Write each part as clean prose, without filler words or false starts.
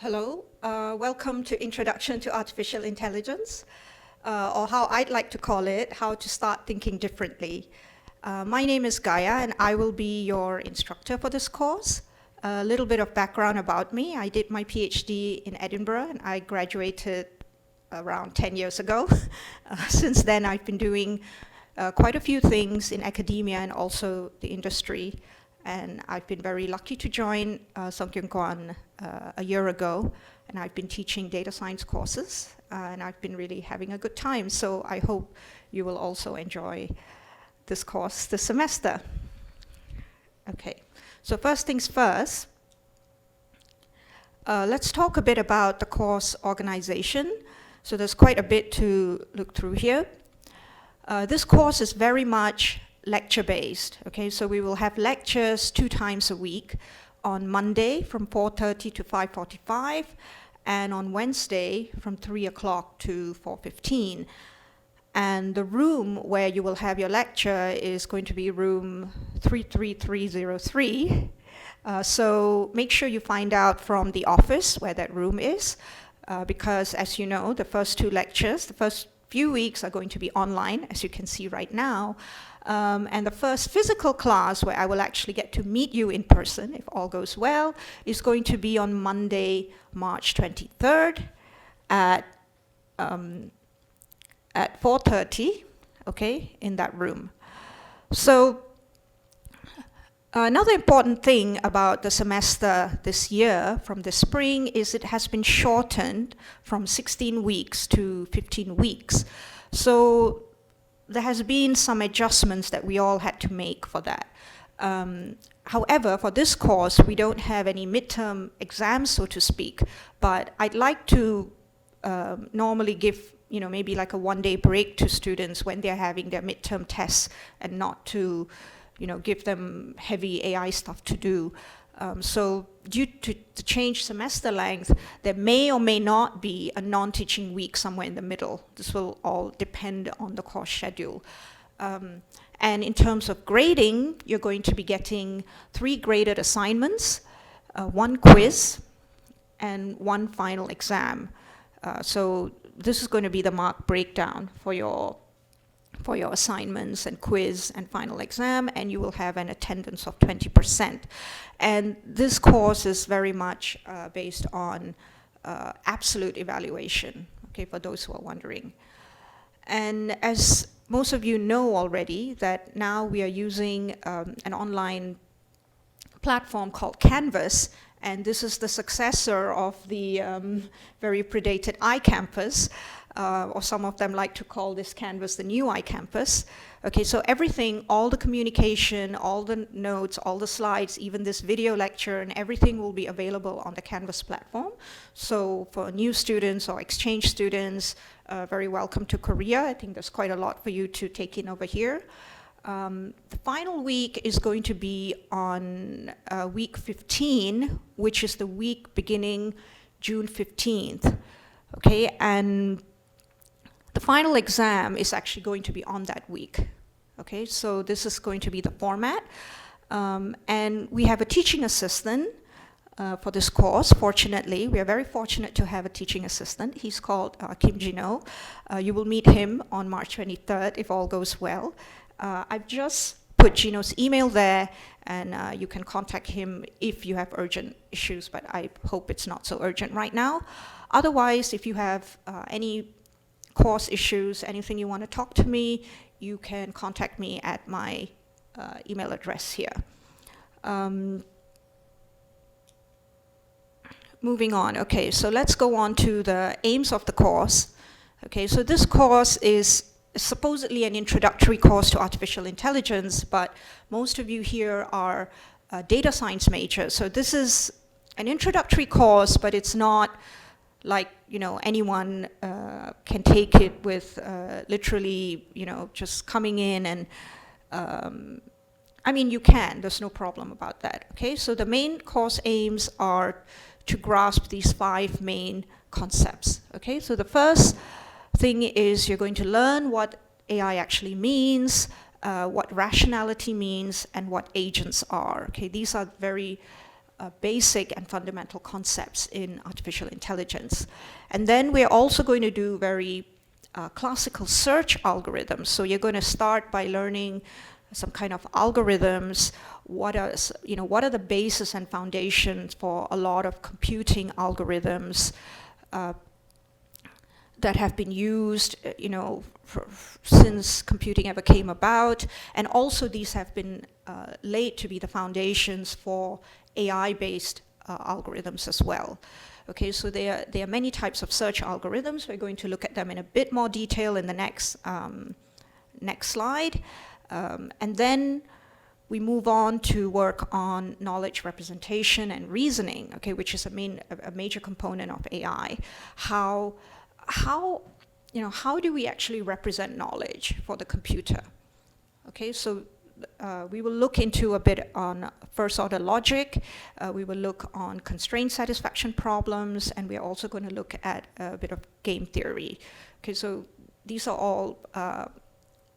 Hello, welcome to Introduction to Artificial Intelligence, or how I'd like to call it, How to Start Thinking Differently. My name is Gaia, and I will be your instructor for this course. A little bit of background about me. I did my PhD in Edinburgh, and I graduated around 10 years ago. Since then, I've been doing quite a few things in academia and also the industry. And I've been very lucky to join Sungkyunkwan a year ago, and I've been teaching data science courses, and I've been really having a good time. So I hope you will also enjoy this course this semester. Okay, so first things first, let's talk a bit about the course organization. So there's quite a bit to look through here. This course is very much lecture-based, okay? So we will have lectures 2 times a week, on Monday from 4:30 to 5:45, and on Wednesday from 3 o'clock to 4:15. And the room where you will have your lecture is going to be room 33303. So make sure you find out from the office where that room is, because as you know, the first 2 lectures, the first few weeks are going to be online, as you can see right now. And the first physical class, where I will actually get to meet you in person, if all goes well, is going to be on Monday, March 23rd at 4:30, okay, in that room. So another important thing about the semester this year, from the spring, is it has been shortened from 16 weeks to 15 weeks. So there has been some adjustments that we all had to make for that. However, for this course, we don't have any midterm exams, so to speak, but I'd like to normally give, maybe like a 1-day break to students when they're having their midterm tests, and not to, give them heavy AI stuff to do. So due to the changed semester length, there may or may not be a non-teaching week somewhere in the middle. This will all depend on the course schedule. And in terms of grading, you're going to be getting 3 graded assignments, 1 quiz, and 1 final exam. So this is going to be the mark breakdown for your assignments and quiz and final exam, and you will have an attendance of 20%. And this course is very much based on absolute evaluation, okay, for those who are wondering. And as most of you know already, that now we are using an online platform called Canvas, and this is the successor of the very predated iCampus. Or some of them like to call this Canvas the new iCampus. Okay, so everything, all the communication, all the notes, all the slides, even this video lecture, and everything will be available on the Canvas platform. So for new students or exchange students, very welcome to Korea. I think there's quite a lot for you to take in over here. The final week is going to be on week 15, which is the week beginning June 15th. Okay, and the final exam is actually going to be on that week. Okay, so this is going to be the format. And we have a teaching assistant for this course. Fortunately, we are very fortunate to have a teaching assistant. He's called Kim Jino. You will meet him on March 23rd if all goes well. I've just put Jino's email there, and you can contact him if you have urgent issues, but I hope it's not so urgent right now. Otherwise, if you have any course issues, anything you want to talk to me, you can contact me at my email address here. Moving on, okay, so let's go on to the aims of the course. Okay, so this course is supposedly an introductory course to artificial intelligence, but most of you here are data science majors. So this is an introductory course, but it's not like, anyone can take it with literally, just coming in and, I mean, you can, there's no problem about that, okay? So the main course aims are to grasp these 5 main concepts, okay? So the first thing is you're going to learn what AI actually means, what rationality means, and what agents are, okay? These are very basic and fundamental concepts in artificial intelligence. And then we're also going to do very classical search algorithms. So you're going to start by learning some kind of algorithms. What are the basis and foundations for a lot of computing algorithms that have been used, since computing ever came about, and also these have been laid to be the foundations for AI-based algorithms as well. Okay, so there are many types of search algorithms. We're going to look at them in a bit more detail in the next slide, and then we move on to work on knowledge representation and reasoning. Okay, which is a major component of AI. How do we actually represent knowledge for the computer? Okay, so we will look into a bit on first-order logic. We will look on constraint satisfaction problems, and we're also going to look at a bit of game theory. Okay, so these are all,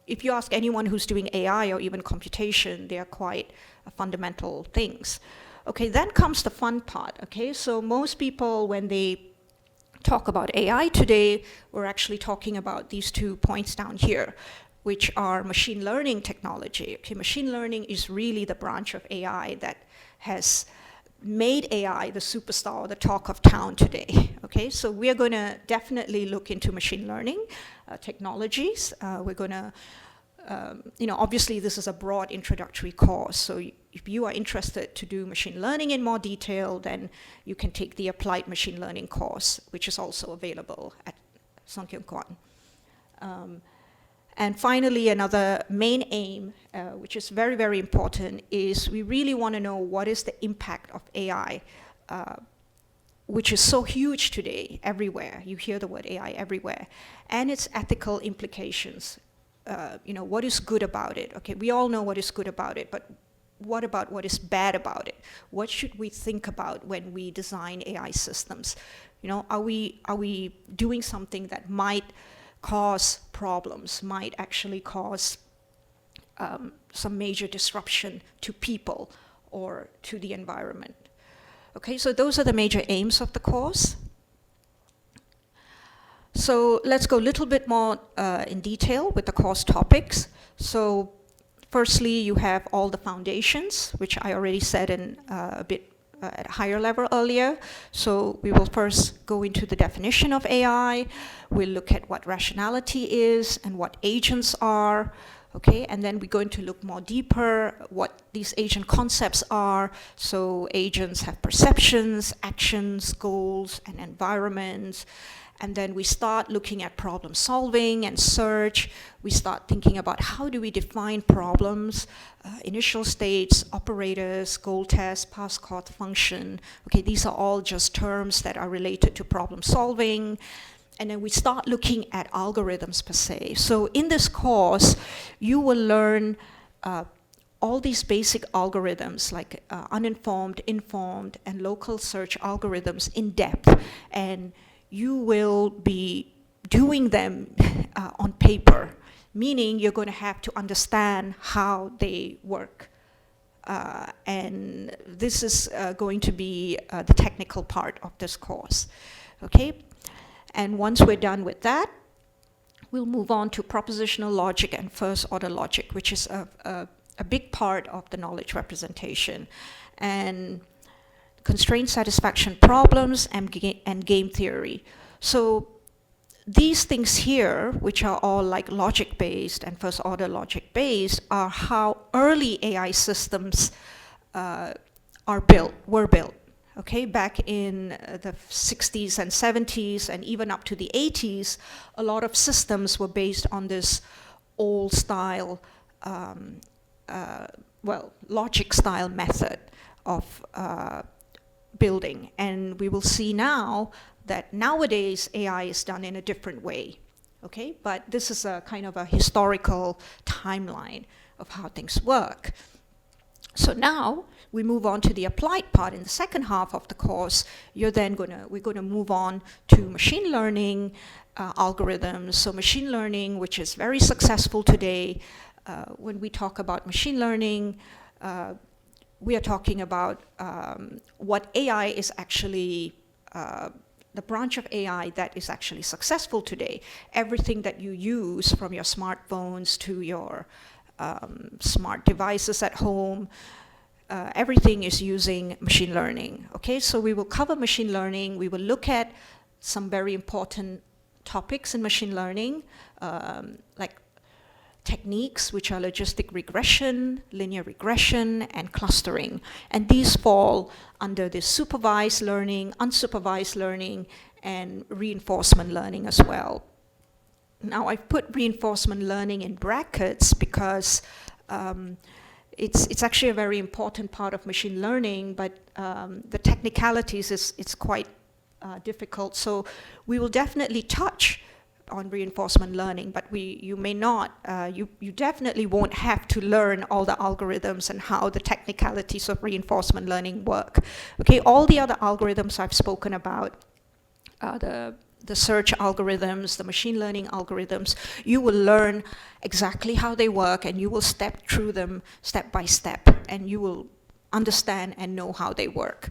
if you ask anyone who's doing AI or even computation, they are quite fundamental things. Okay, then comes the fun part. Okay, so most people, when they talk about AI today, we're actually talking about these 2 points down here, which are machine learning technology. Okay, machine learning is really the branch of AI that has made AI the superstar or the talk of town today. Okay, so we're going to definitely look into machine learning technologies. We're going to, obviously this is a broad introductory course, so if you are interested to do machine learning in more detail, then you can take the applied machine learning course, which is also available at Songkyung Kwan. And finally, another main aim, which is very, very important, is we really want to know what is the impact of AI, which is so huge today everywhere. You hear the word AI everywhere, and its ethical implications. What is good about it? Okay, we all know what is good about it, but what about what is bad about it? What should we think about when we design AI systems? Are we doing something that might cause problems, might actually cause some major disruption to people or to the environment? Okay, so those are the major aims of the course. So let's go a little bit more in detail with the course topics. So firstly, you have all the foundations, which I already said in a bit at a higher level earlier. So we will first go into the definition of AI. We'll look at what rationality is and what agents are. Okay, and then we're going to look more deeper what these agent concepts are. So agents have perceptions, actions, goals, and environments. And then we start looking at problem solving and search. We start thinking about how do we define problems, initial states, operators, goal test, pass-court function. Okay, these are all just terms that are related to problem solving. And then we start looking at algorithms per se. So in this course, you will learn all these basic algorithms like uninformed, informed, and local search algorithms in depth. And you will be doing them on paper, meaning you're going to have to understand how they work. And this is going to be the technical part of this course. Okay? And once we're done with that, we'll move on to propositional logic and first-order logic, which is a big part of the knowledge representation. And constraint satisfaction problems and game theory. So these things here, which are all like logic-based and first-order logic-based, are how early AI systems were built. Okay, back in the 60s and 70s and even up to the 80s, a lot of systems were based on this old-style, logic-style method of building. And we will see now that nowadays AI is done in a different way. Okay, but this is a kind of a historical timeline of how things work. So now we move on to the applied part in the second half of the course. We're going to move on to machine learning algorithms. So machine learning, which is very successful today. When we talk about machine learning, we are talking about what AI is actually, the branch of AI that is actually successful today. Everything that you use, from your smartphones to your smart devices at home, everything is using machine learning. Okay, so we will cover machine learning. We will look at some very important topics in machine learning, like techniques, which are logistic regression, linear regression, and clustering. And these fall under the supervised learning, unsupervised learning, and reinforcement learning as well. Now, I've put reinforcement learning in brackets because it's actually a very important part of machine learning, but the technicalities it's quite difficult. So we will definitely touch on reinforcement learning, but you may not, you definitely won't have to learn all the algorithms and how the technicalities of reinforcement learning work. Okay, all the other algorithms I've spoken about, the search algorithms, the machine learning algorithms, you will learn exactly how they work, and you will step through them step by step, and you will understand and know how they work.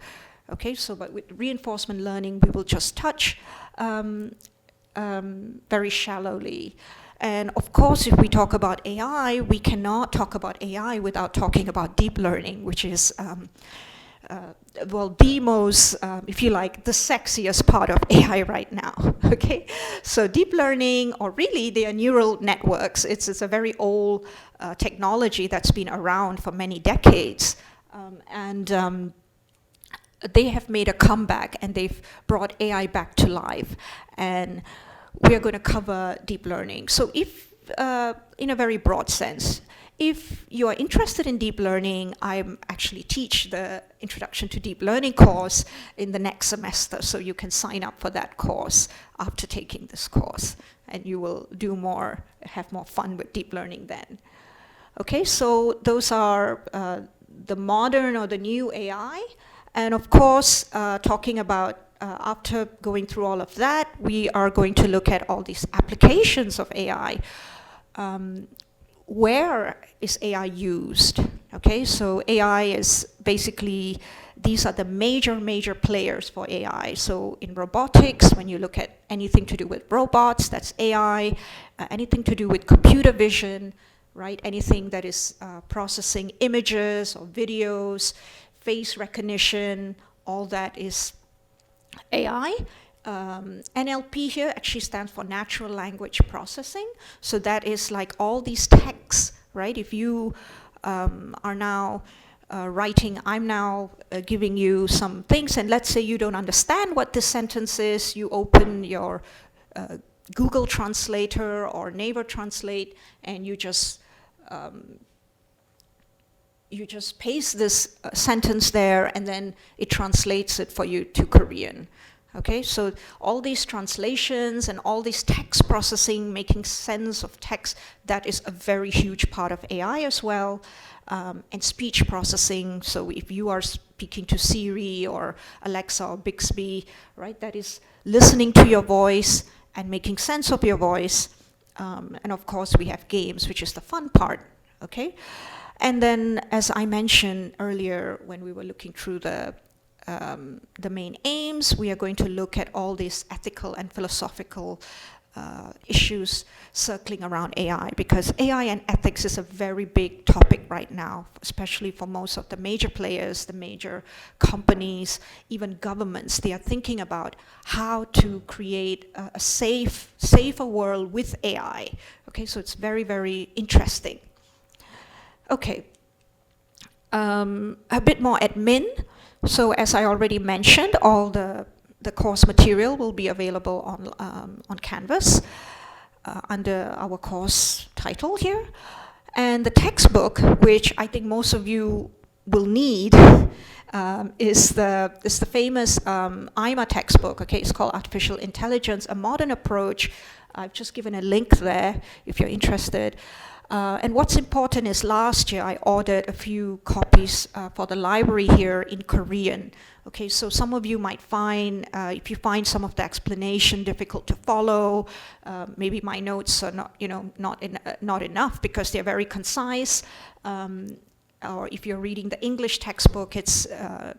Okay, so but with reinforcement learning, we will just touch very shallowly. And of course, if we talk about AI, we cannot talk about AI without talking about deep learning, which is, well, the most, if you like, the sexiest part of AI right now, okay? So deep learning, or really they are neural networks. It's a very old technology that's been around for many decades. They have made a comeback, and they've brought AI back to life. And we are going to cover deep learning. So if, in a very broad sense, if you are interested in deep learning, I actually teach the Introduction to Deep Learning course in the next semester, so you can sign up for that course after taking this course, and you will do more, have more fun with deep learning then. Okay, so those are the modern or the new AI. And of course, talking about, after going through all of that, we are going to look at all these applications of AI. Where is AI used? Okay, so AI is basically, these are the major players for AI. So in robotics, when you look at anything to do with robots, that's AI. Anything to do with computer vision, right? Anything that is processing images or videos, face recognition, all that is AI. NLP here actually stands for natural language processing. So that is like all these texts, right? If you are now writing, I'm now giving you some things, and let's say you don't understand what this sentence is, you open your Google Translator or Naver Translate, and you just paste this sentence there, and then it translates it for you to Korean. Okay, so all these translations and all this text processing, making sense of text, that is a very huge part of AI as well. And speech processing, so if you are speaking to Siri or Alexa or Bixby, right, that is listening to your voice and making sense of your voice. And of course, we have games, which is the fun part, okay? And then, as I mentioned earlier, when we were looking through the main aims, we are going to look at all these ethical and philosophical issues circling around AI, because AI and ethics is a very big topic right now, especially for most of the major players, the major companies, even governments. They are thinking about how to create a safer world with AI. Okay, so it's very interesting. Okay, a bit more admin. So as I already mentioned, all the course material will be available on Canvas under our course title here. And the textbook, which I think most of you will need, is the famous IMA textbook. Okay, it's called Artificial Intelligence, A Modern Approach. I've just given a link there if you're interested. And what's important is last year I ordered a few copies for the library here in Korean. Okay, so some of you might find, if you find some of the explanation difficult to follow, maybe my notes are not enough because they're very concise. or if you're reading the English textbook, it's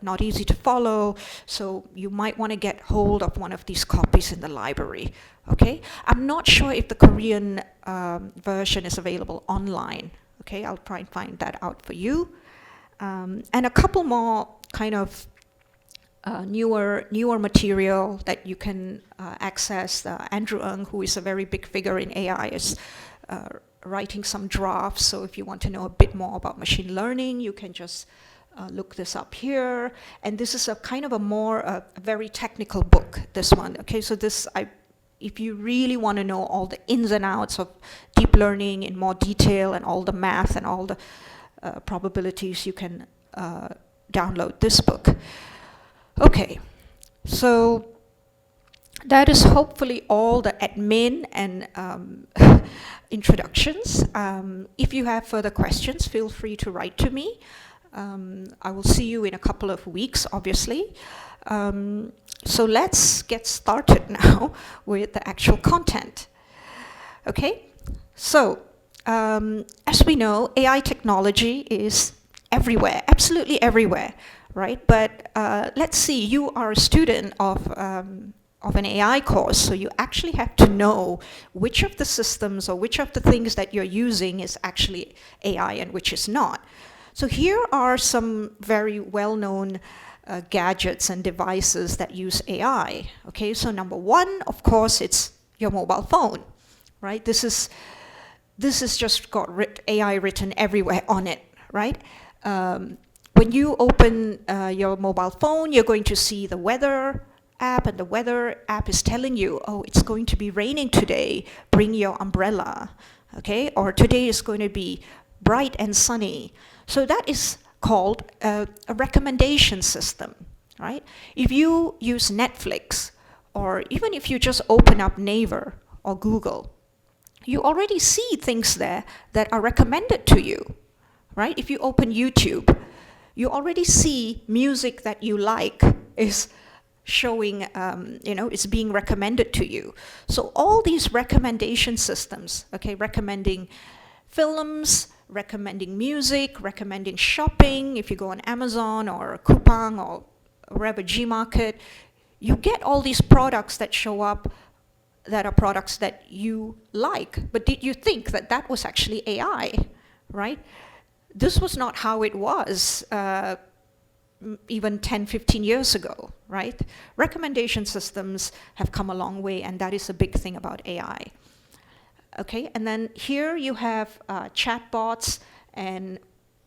not easy to follow, so you might want to get hold of one of these copies in the library, okay? I'm not sure if the Korean version is available online, okay? I'll try and find that out for you. And a couple more kind of newer material that you can access. Andrew Ng, who is a very big figure in AI, is writing some drafts. So if you want to know a bit more about machine learning, you can just look this up here. And this is a kind of a very technical book, this one. Okay, so if you really want to know all the ins and outs of deep learning in more detail and all the math and all the probabilities, you can download this book. Okay, so that is hopefully all the admin and introductions. If you have further questions, feel free to write to me. I will see you in a couple of weeks, obviously. So let's get started now with the actual content. Okay, so as we know, AI technology is everywhere, absolutely everywhere, right? But let's see, you are a student of an AI course, so you actually have to know which of the systems or which of the things that you're using is actually AI and which is not. So here are some very well-known gadgets and devices that use AI. Okay, so number one, of course, it's your mobile phone, right? This is just got AI written everywhere on it, right? When you open your mobile phone, you're going to see the weather app, and the weather app is telling you, oh, it's going to be raining today, bring your umbrella, okay? Or today is going to be bright and sunny. So that is called a recommendation system, right? If you use Netflix, or even if you just open up Naver or Google, you already see things there that are recommended to you, right? If you open YouTube, you already see music that you like is showing, it's being recommended to you. So all these recommendation systems, okay, recommending films, recommending music, recommending shopping, if you go on Amazon or Coupang or wherever, Gmarket, you get all these products that show up that are products that you like. But did you think that that was actually AI, right? This was not how it was even 10, 15 years ago, right? Recommendation systems have come a long way, and that is a big thing about AI. Okay, and then here you have chatbots and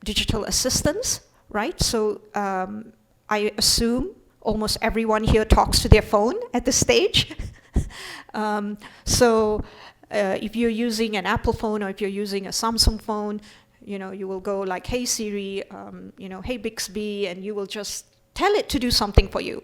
digital assistants, right? So I assume almost everyone here talks to their phone at this stage. If you're using an Apple phone or if you're using a Samsung phone, you will go like, hey Siri, hey Bixby, and you will just tell it to do something for you,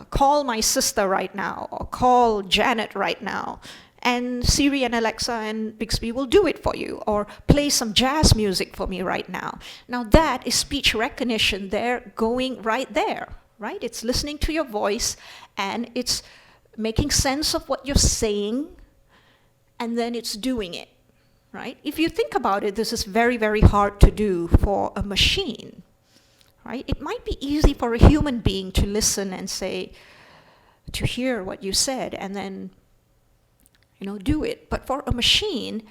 call my sister right now, or call Janet right now. And Siri and Alexa and Bixby will do it for you, or play some jazz music for me right now. Now that is speech recognition there, going right there, right? It's listening to your voice, and it's making sense of what you're saying, and then it's doing it, right? If you think about it, this is very, very hard to do for a machine, right? It might be easy for a human being to listen and say, to hear what you said, and then do it. But for a machine,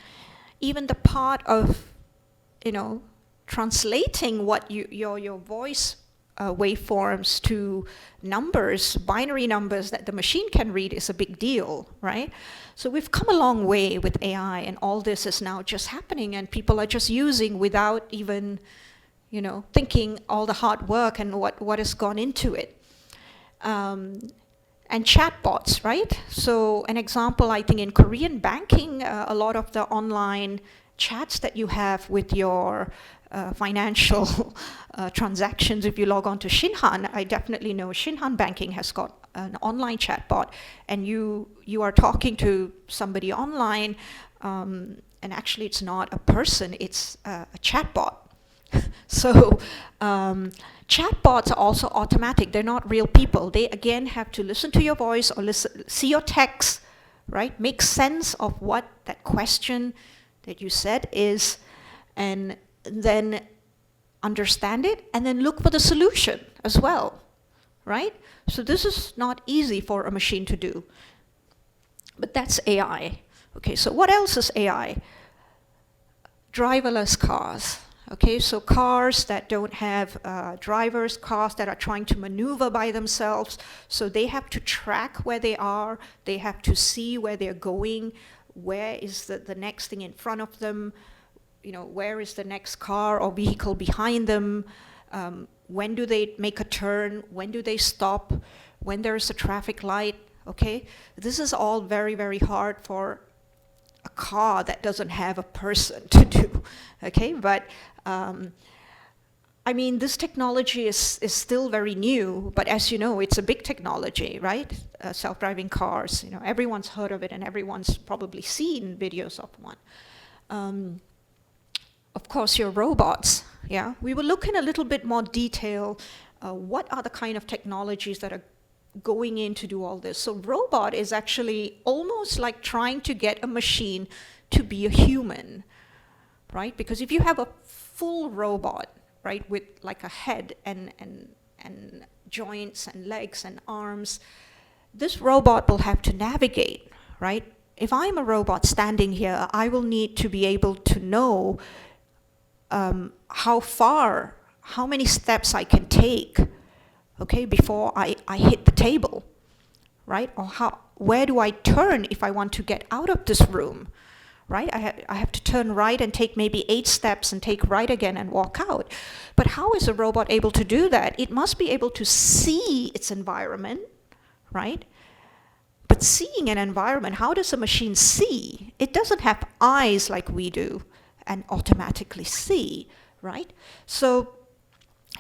even the part of, translating what your voice waveforms to numbers, binary numbers that the machine can read is a big deal, right? So we've come a long way with AI, and all this is now just happening, and people are just using without even, thinking all the hard work and what has gone into it. And chatbots, right? So an example, I think in Korean banking, a lot of the online chats that you have with your financial transactions, if you log on to Shinhan, I definitely know Shinhan Banking has got an online chatbot, and you are talking to somebody online, and actually it's not a person, it's a chatbot. So chatbots are also automatic. They're not real people. They, again, have to listen to your voice or see your text, right? Make sense of what that question that you said is, and then understand it, and then look for the solution as well, right? So this is not easy for a machine to do. But that's AI. Okay, so what else is AI? Driverless cars. Okay, so cars that don't have drivers, cars that are trying to maneuver by themselves, so they have to track where they are, they have to see where they're going, where is the next thing in front of them, where is the next car or vehicle behind them, when do they make a turn, when do they stop, when there's a traffic light, okay? This is all very, very hard for a car that doesn't have a person to do, okay? But this technology is still very new, but as you know, it's a big technology, right? Self-driving cars, everyone's heard of it and everyone's probably seen videos of one. Of course, your robots, yeah? We will look in a little bit more detail, what are the kind of technologies that are going in to do all this. So robot is actually almost like trying to get a machine to be a human, right? Because if you have a full robot, right, with like a head and joints and legs and arms, this robot will have to navigate, right? If I'm a robot standing here, I will need to be able to know how many steps I can take, okay, before I hit the table, right? Or where do I turn if I want to get out of this room, right? I have to turn right and take maybe 8 steps and take right again and walk out. But how is a robot able to do that? It must be able to see its environment, right? But seeing an environment, how does a machine see? It doesn't have eyes like we do and automatically see, right? So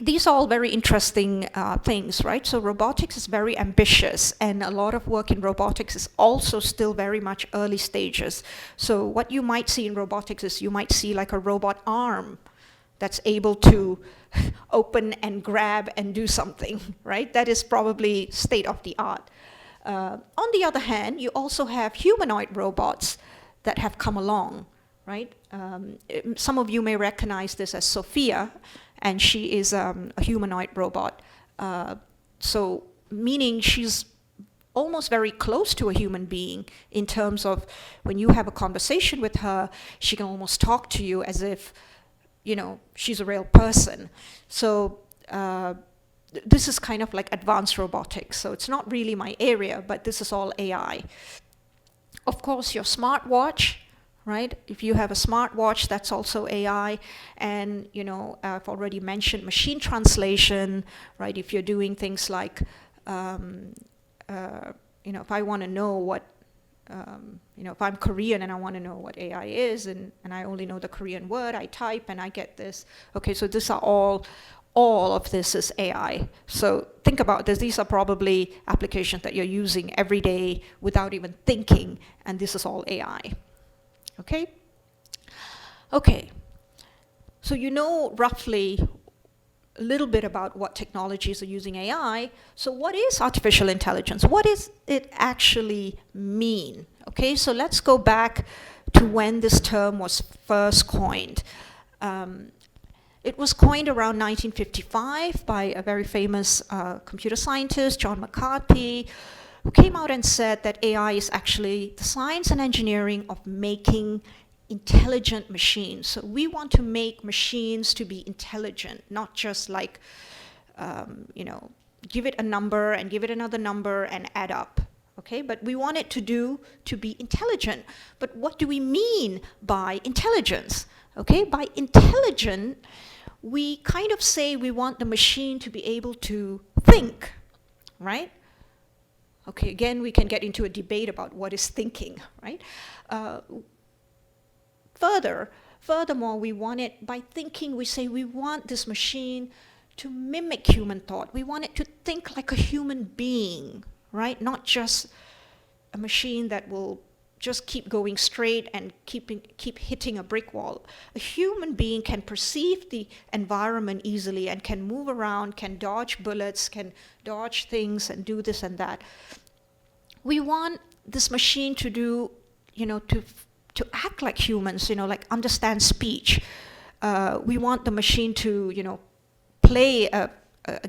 these are all very interesting things, right? So robotics is very ambitious, and a lot of work in robotics is also still very much early stages. So what you might see in robotics is you might see like a robot arm that's able to open and grab and do something, right? That is probably state of the art. On the other hand, you also have humanoid robots that have come along, right? Some of you may recognize this as Sophia, and she is a humanoid robot. So meaning she's almost very close to a human being in terms of when you have a conversation with her, she can almost talk to you as if, she's a real person. So this is kind of like advanced robotics. So it's not really my area, but this is all AI. Of course, your smartwatch, right? If you have a smartwatch, that's also AI. And, I've already mentioned machine translation, right? If you're doing things like, if I want to know what, if I'm Korean and I want to know what AI is, and I only know the Korean word, I type and I get this. Okay, so these are all of this is AI. So think about this. These are probably applications that you're using every day without even thinking, and this is all AI. Okay? Okay. So you know roughly a little bit about what technologies are using AI. So what is artificial intelligence? What does it actually mean? Okay, so let's go back to when this term was first coined. It was coined around 1955 by a very famous computer scientist, John McCarthy, who came out and said that AI is actually the science and engineering of making intelligent machines. So we want to make machines to be intelligent, not just like, give it a number and give it another number and add up. Okay, but we want it to be intelligent. But what do we mean by intelligence? Okay, by intelligent, we kind of say we want the machine to be able to think, right? Okay, again, we can get into a debate about what is thinking, right? Furthermore, we want it, by thinking, we say we want this machine to mimic human thought. We want it to think like a human being, right? Not just a machine that will just keep going straight and keep hitting a brick wall. A human being can perceive the environment easily and can move around, can dodge bullets, can dodge things and do this and that. We want this machine to do, to act like humans, like understand speech, we want the machine to, play a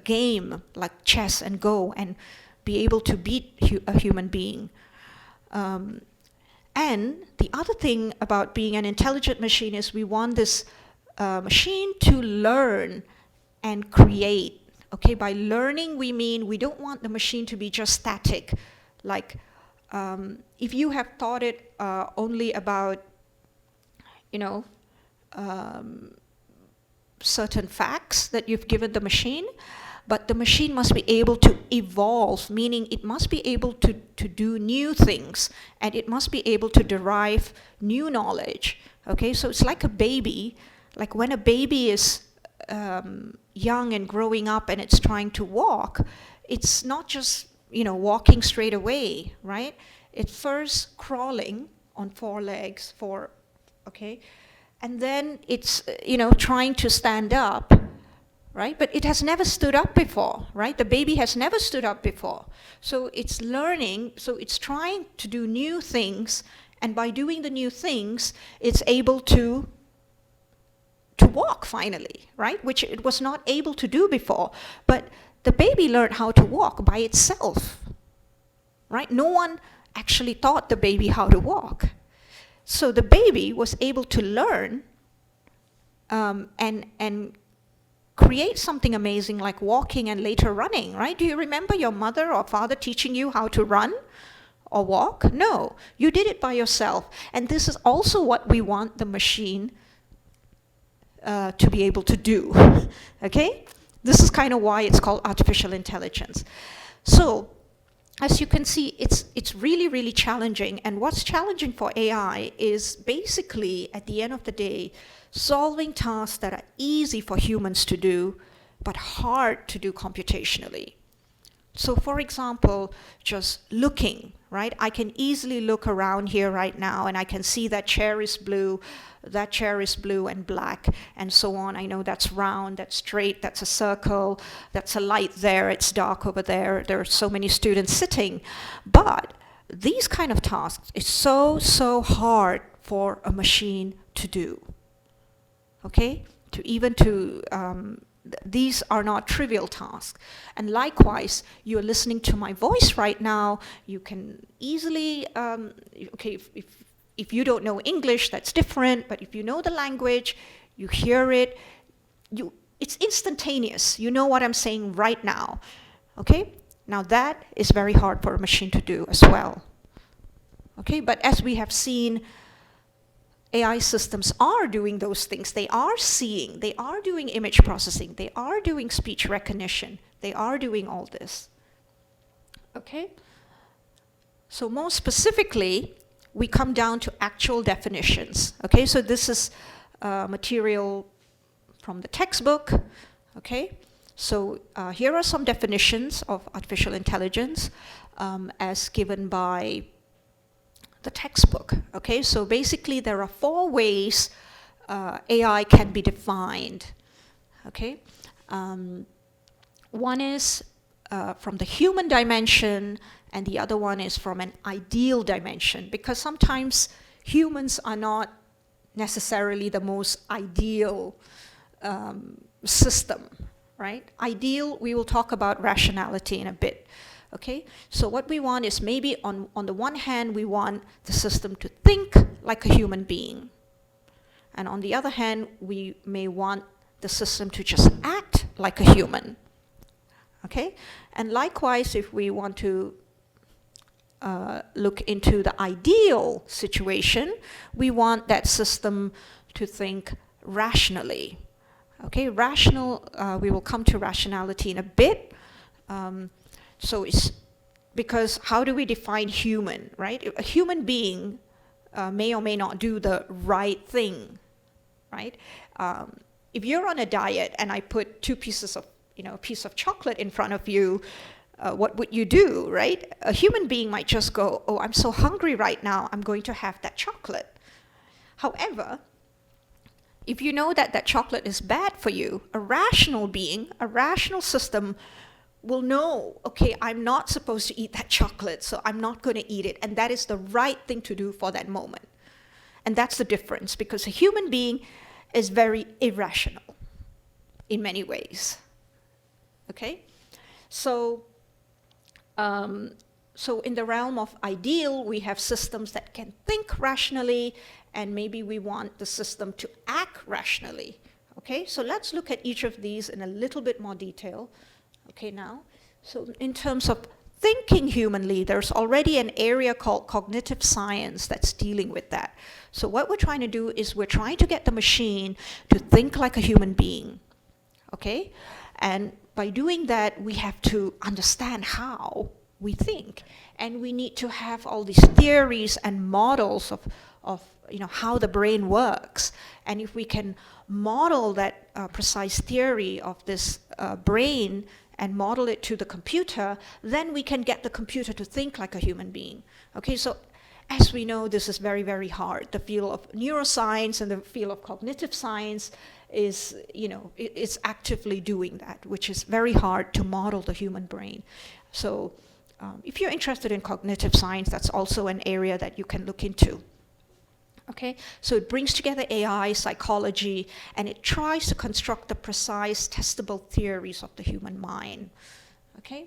game like chess and Go and be able to beat a human being. And the other thing about being an intelligent machine is we want this machine to learn and create. Okay, by learning we mean we don't want the machine to be just static. Like if you have taught it only about, certain facts that you've given the machine, but the machine must be able to evolve, meaning it must be able to do new things, and it must be able to derive new knowledge. Okay, so it's like a baby. Like when a baby is young and growing up and it's trying to walk, it's not just, walking straight away, right? It's first crawling on four legs, okay? And then it's, trying to stand up, right? But it has never stood up before, right? The baby has never stood up before. So it's learning, so it's trying to do new things, and by doing the new things, it's able to walk finally, right? Which it was not able to do before. But the baby learned how to walk by itself, right? No one actually taught the baby how to walk. So the baby was able to learn and create something amazing like walking and later running, right? Do you remember your mother or father teaching you how to run or walk? No, you did it by yourself. And this is also what we want the machine to be able to do, okay? This is kind of why it's called artificial intelligence. So, as you can see, it's really, really challenging. And what's challenging for AI is basically, at the end of the day, solving tasks that are easy for humans to do, but hard to do computationally. So for example, just looking, right? I can easily look around here right now and I can see that chair is blue and black, and so on. I know that's round, that's straight, that's a circle, that's a light there, it's dark over there. There are so many students sitting. But these kind of tasks is so hard for a machine to do. Okay? These are not trivial tasks. And likewise, you're listening to my voice right now, you can easily, if you don't know English, that's different, but if you know the language, you hear it, it's instantaneous. You know what I'm saying right now, okay? Now that is very hard for a machine to do as well, okay? But as we have seen, AI systems are doing those things. They are seeing, they are doing image processing, they are doing speech recognition, they are doing all this, okay? So more specifically, we come down to actual definitions, okay? So this is material from the textbook, okay? So here are some definitions of artificial intelligence as given by the textbook, okay? So basically there are 4 ways AI can be defined, okay? One is from the human dimension, and the other one is from an ideal dimension, because sometimes humans are not necessarily the most ideal system, right? Ideal, we will talk about rationality in a bit, okay? So what we want is maybe on the one hand, we want the system to think like a human being. And on the other hand, we may want the system to just act like a human, okay? And likewise, if we want to look into the ideal situation, we want that system to think rationally. Okay, rational, we will come to rationality in a bit. So it's because how do we define human, right? A human being may or may not do the right thing, right? If you're on a diet and I put 2 pieces of, a piece of chocolate in front of you, what would you do, right? A human being might just go, oh, I'm so hungry right now, I'm going to have that chocolate. However, if you know that that chocolate is bad for you, a rational being, a rational system will know, okay, I'm not supposed to eat that chocolate, so I'm not going to eat it, and that is the right thing to do for that moment. And that's the difference, because a human being, is very irrational in many ways. Okay? So in the realm of ideal, we have systems that can think rationally, and maybe we want the system to act rationally. Okay, so let's look at each of these in a little bit more detail. Okay, now, so in terms of thinking humanly, there's already an area called cognitive science that's dealing with that. So what we're trying to do is we're trying to get the machine to think like a human being. Okay, and by doing that, we have to understand how we think, and we need to have all these theories and models of how the brain works. And if we can model that precise theory of this brain and model it to the computer, then we can get the computer to think like a human being. Okay, so as we know, this is very, very hard. The field of neuroscience and the field of cognitive science is, it's actively doing that, which is very hard to model the human brain. So if you're interested in cognitive science, that's also an area that you can look into. Okay, so it brings together AI, psychology, and it tries to construct the precise, testable theories of the human mind. Okay,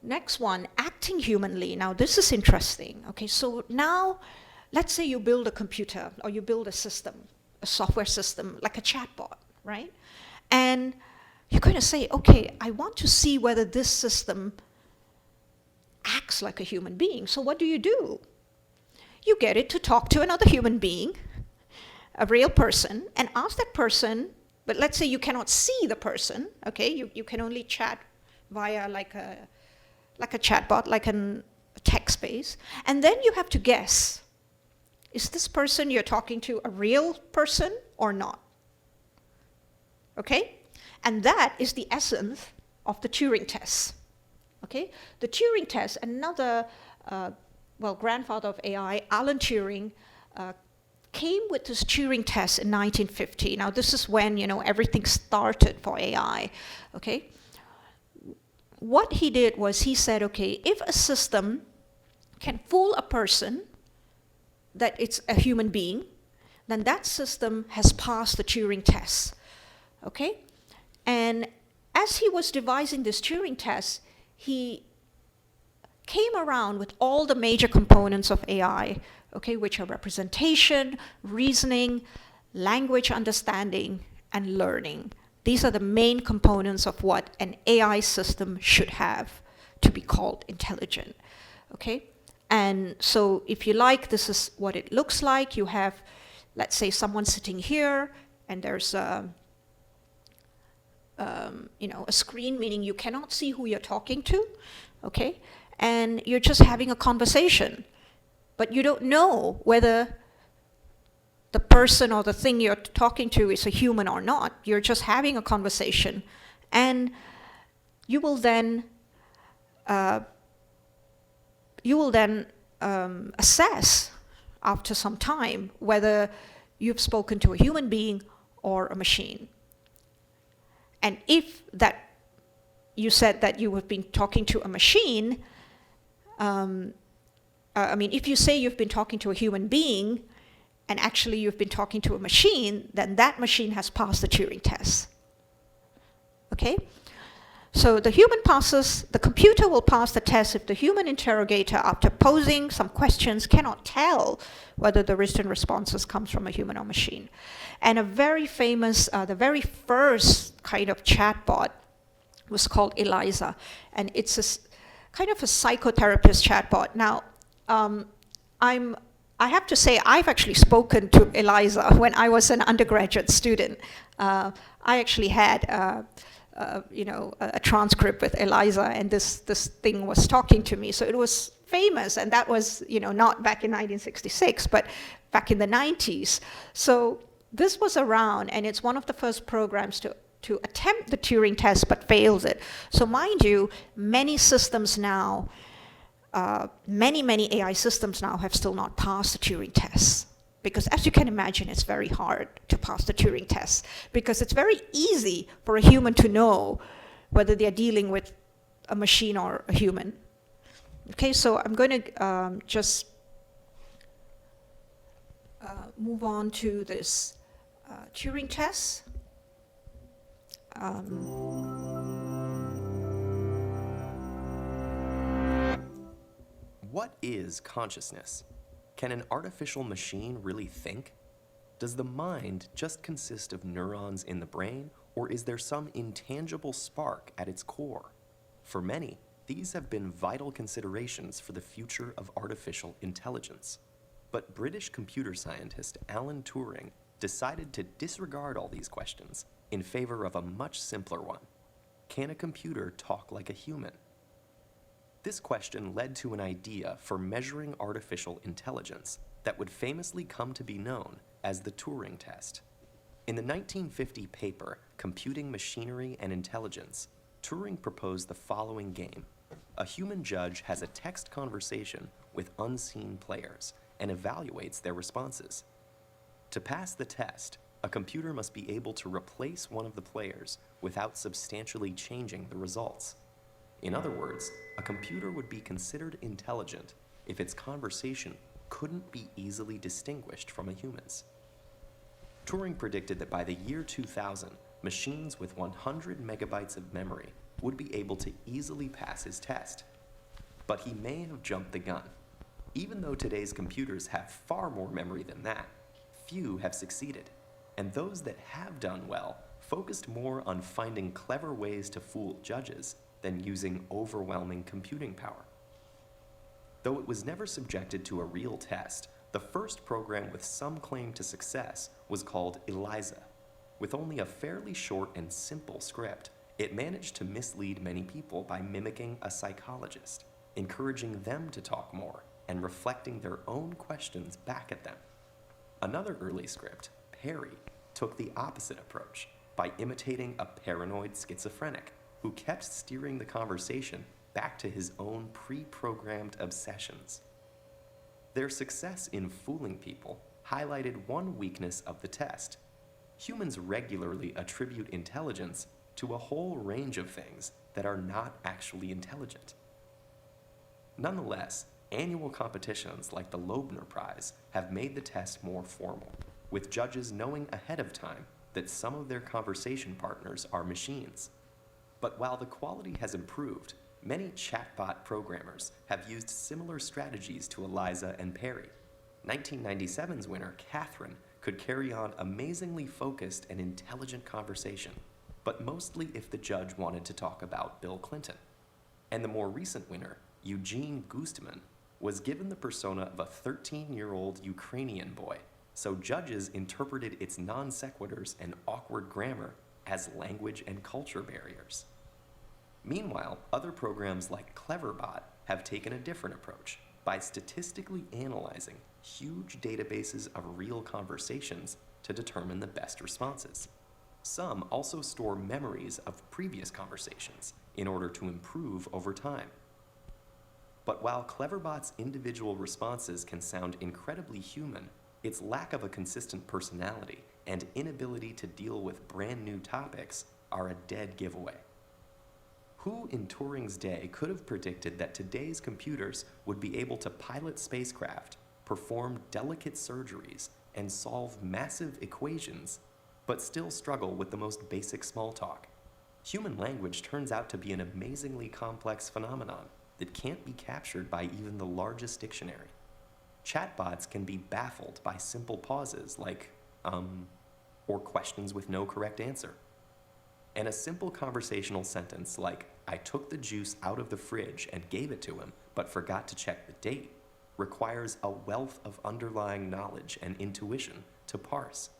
next one, acting humanly. Now this is interesting. Okay, so now let's say you build a computer or you build a system, a software system, like a chatbot, right? And you're going to say, okay, I want to see whether this system acts like a human being. So what do? You get it to talk to another human being, a real person, and ask that person, but let's say you cannot see the person, okay? You can only chat via like a chatbot, like a text base, and then you have to guess, is this person you're talking to a real person or not? Okay? And that is the essence of the Turing test. Okay? The Turing test, another grandfather of AI, Alan Turing, came with this Turing test in 1950. Now this is when everything started for AI. Okay, what he did was he said, okay, if a system can fool a person that it's a human being, then that system has passed the Turing test. Okay, and as he was devising this Turing test, he came around with all the major components of AI, okay, which are representation, reasoning, language understanding, and learning. These are the main components of what an AI system should have to be called intelligent, okay? And so if you like, this is what it looks like. You have, let's say, someone sitting here, and there's a screen, meaning you cannot see who you're talking to, okay? And you're just having a conversation, but you don't know whether the person or the thing you're talking to is a human or not. You're just having a conversation, and you will then assess after some time whether you've spoken to a human being or a machine. And if that you said that you have been talking to a machine, if you say you've been talking to a human being and actually you've been talking to a machine, then that machine has passed the Turing test. Okay? So the computer will pass the test if the human interrogator, after posing some questions, cannot tell whether the written responses comes from a human or machine. And a very famous, the very first kind of chatbot was called Eliza, and it's a kind of a psychotherapist chatbot. Now, I have to say, I've actually spoken to Eliza when I was an undergraduate student. I actually had a transcript with Eliza, and this thing was talking to me. So it was famous, and that was not back in 1966, but back in the 90s. So this was around, and it's one of the first programs to attempt the Turing test, but fails it. So mind you, many systems now, many AI systems now have still not passed the Turing test. Because as you can imagine, it's very hard to pass the Turing test, because it's very easy for a human to know whether they're dealing with a machine or a human. Okay, so I'm going to just move on to this Turing test. What is consciousness? Can an artificial machine really think? Does the mind just consist of neurons in the brain, or is there some intangible spark at its core? For many, these have been vital considerations for the future of artificial intelligence. But British computer scientist Alan Turing decided to disregard all these questions in favor of a much simpler one. Can a computer talk like a human? This question led to an idea for measuring artificial intelligence that would famously come to be known as the Turing test. In the 1950 paper, Computing Machinery and Intelligence, Turing proposed the following game. A human judge has a text conversation with unseen players and evaluates their responses. To pass the test, a computer must be able to replace one of the players without substantially changing the results. In other words, a computer would be considered intelligent if its conversation couldn't be easily distinguished from a human's. Turing predicted that by the year 2000, machines with 100 megabytes of memory would be able to easily pass his test. But he may have jumped the gun. Even though today's computers have far more memory than that, few have succeeded. And those that have done well focused more on finding clever ways to fool judges than using overwhelming computing power. Though it was never subjected to a real test, the first program with some claim to success was called ELIZA. With only a fairly short and simple script, it managed to mislead many people by mimicking a psychologist, encouraging them to talk more, and reflecting their own questions back at them. Another early script, Perry, took the opposite approach by imitating a paranoid schizophrenic who kept steering the conversation back to his own pre-programmed obsessions. Their success in fooling people highlighted one weakness of the test. Humans regularly attribute intelligence to a whole range of things that are not actually intelligent. Nonetheless, annual competitions like the Loebner Prize have made the test more formal, with judges knowing ahead of time that some of their conversation partners are machines. But while the quality has improved, many chatbot programmers have used similar strategies to ELIZA and Perry. 1997's winner, Catherine, could carry on amazingly focused and intelligent conversation, but mostly if the judge wanted to talk about Bill Clinton. And the more recent winner, Eugene Gustman, was given the persona of a 13-year-old Ukrainian boy, so judges interpreted its non sequiturs and awkward grammar as language and culture barriers. Meanwhile, other programs like Cleverbot have taken a different approach by statistically analyzing huge databases of real conversations to determine the best responses. Some also store memories of previous conversations in order to improve over time. But while Cleverbot's individual responses can sound incredibly human, its lack of a consistent personality and inability to deal with brand new topics are a dead giveaway. Who in Turing's day could have predicted that today's computers would be able to pilot spacecraft, perform delicate surgeries, and solve massive equations, but still struggle with the most basic small talk? Human language turns out to be an amazingly complex phenomenon that can't be captured by even the largest dictionary. Chatbots can be baffled by simple pauses like, or questions with no correct answer. And a simple conversational sentence like, I took the juice out of the fridge and gave it to him, but forgot to check the date, requires a wealth of underlying knowledge and intuition to parse.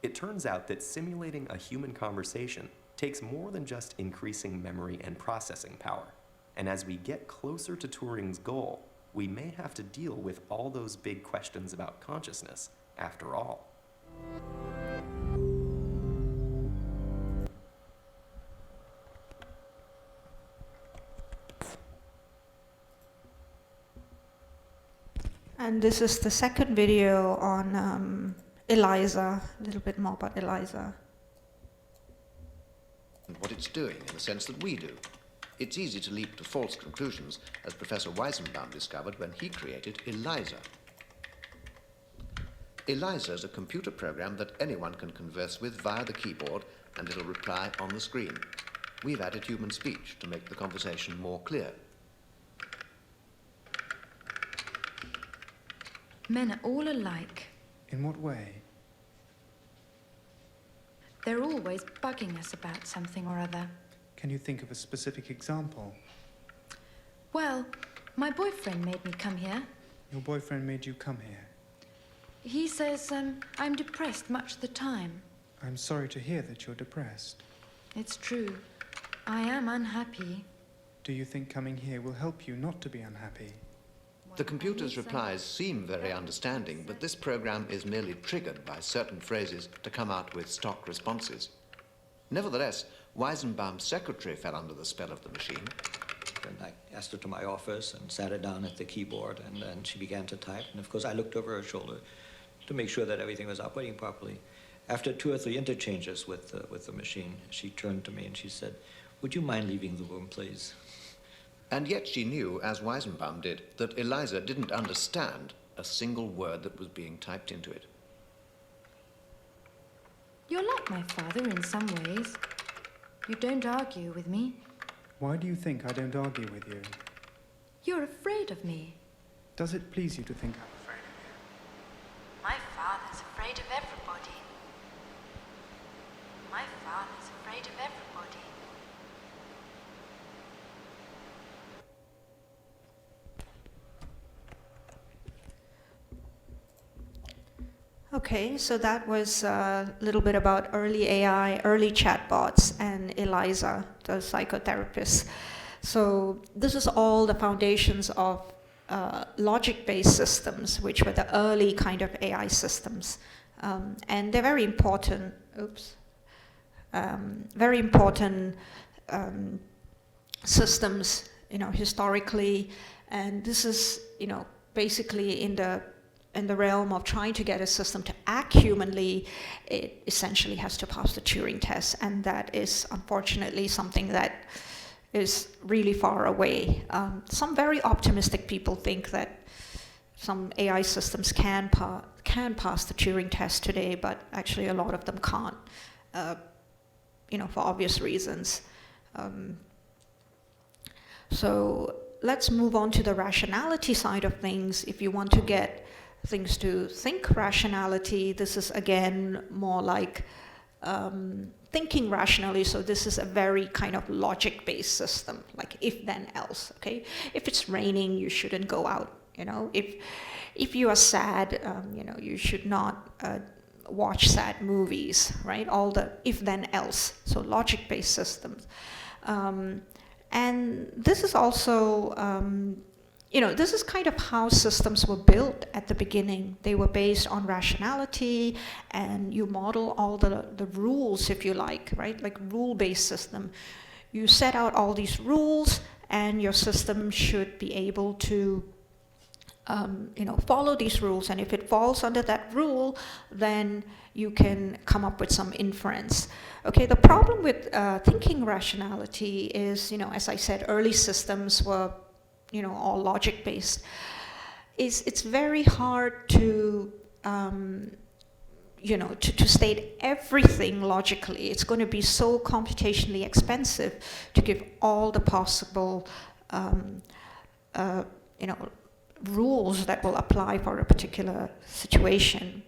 It turns out that simulating a human conversation takes more than just increasing memory and processing power. And as we get closer to Turing's goal, we may have to deal with all those big questions about consciousness after all. And this is the second video on ELIZA, a little bit more about ELIZA. What it's doing in the sense that we do. It's easy to leap to false conclusions, as Professor Weizenbaum discovered when he created ELIZA. Eliza's a computer program that anyone can converse with via the keyboard, and it'll reply on the screen. We've added human speech to make the conversation more clear. Men are all alike. In what way? They're always bugging us about something or other. Can you think of a specific example? Well, my boyfriend made me come here. Your boyfriend made you come here. He says I'm depressed much of the time. I'm sorry to hear that you're depressed. It's true. I am unhappy. Do you think coming here will help you not to be unhappy? The computer's replies seem very understanding, but this program is merely triggered by certain phrases to come out with stock responses. Nevertheless, Weizenbaum's secretary fell under the spell of the machine. And I asked her to my office and sat her down at the keyboard, and then she began to type. And of course, I looked over her shoulder to make sure that everything was operating properly. After 2 or 3 interchanges with the machine, she turned to me and she said, "Would you mind leaving the room, please?" And yet she knew, as Weizenbaum did, that Eliza didn't understand a single word that was being typed into it. You're like my father in some ways. You don't argue with me. Why do you think I don't argue with you? You're afraid of me. Does it please you to think I'm afraid of you? My father's afraid of everybody. My father's afraid of everybody. Okay, so that was a little bit about early AI, early chatbots, and Eliza, the psychotherapist. So this is all the foundations of logic-based systems, which were the early kind of AI systems. And they're very important, very important systems, historically. And this is, basically in the realm of trying to get a system to act humanly, it essentially has to pass the Turing test, and that is unfortunately something that is really far away. Some very optimistic people think that some AI systems can pass the Turing test today, but actually a lot of them can't, for obvious reasons. So let's move on to the rationality side of things. If you want to get things to think rationality, this is again more like thinking rationally. So this is a very kind of logic-based system, like if then else. Okay, if it's raining, you shouldn't go out. If you are sad, you should not watch sad movies, right? All the if then else. So logic-based systems, and this is also this is kind of how systems were built at the beginning. They were based on rationality, and you model all the rules, if you like, right? Like rule-based system. You set out all these rules, and your system should be able to, follow these rules. And if it falls under that rule, then you can come up with some inference. Okay, the problem with thinking rationality is, as I said, early systems were all logic-based, it's very hard to, to state everything logically. It's going to be so computationally expensive to give all the possible, rules that will apply for a particular situation.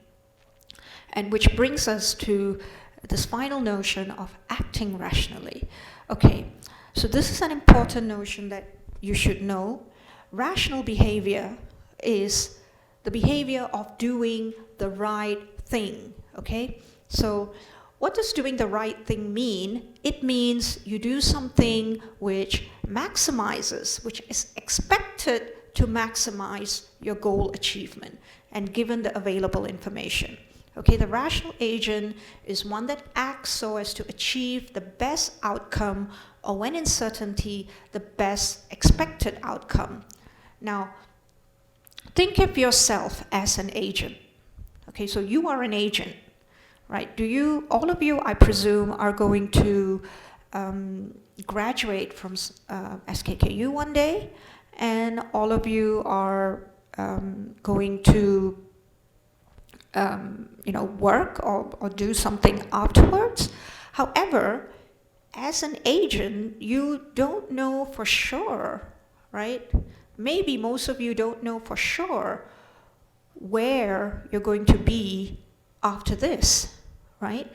And which brings us to this final notion of acting rationally. Okay, so this is an important notion that you should know. Rational behavior is the behavior of doing the right thing, okay? So what does doing the right thing mean? It means you do something which maximizes, which is expected to maximize your goal achievement, and given the available information. Okay, the rational agent is one that acts so as to achieve the best outcome, or when in certainty, the best expected outcome. Now, think of yourself as an agent. Okay, so you are an agent, right? All of you, I presume, are going to graduate from SKKU one day, and all of you are going to work or do something afterwards. However, as an agent, you don't know for sure, right? Maybe most of you don't know for sure where you're going to be after this, right?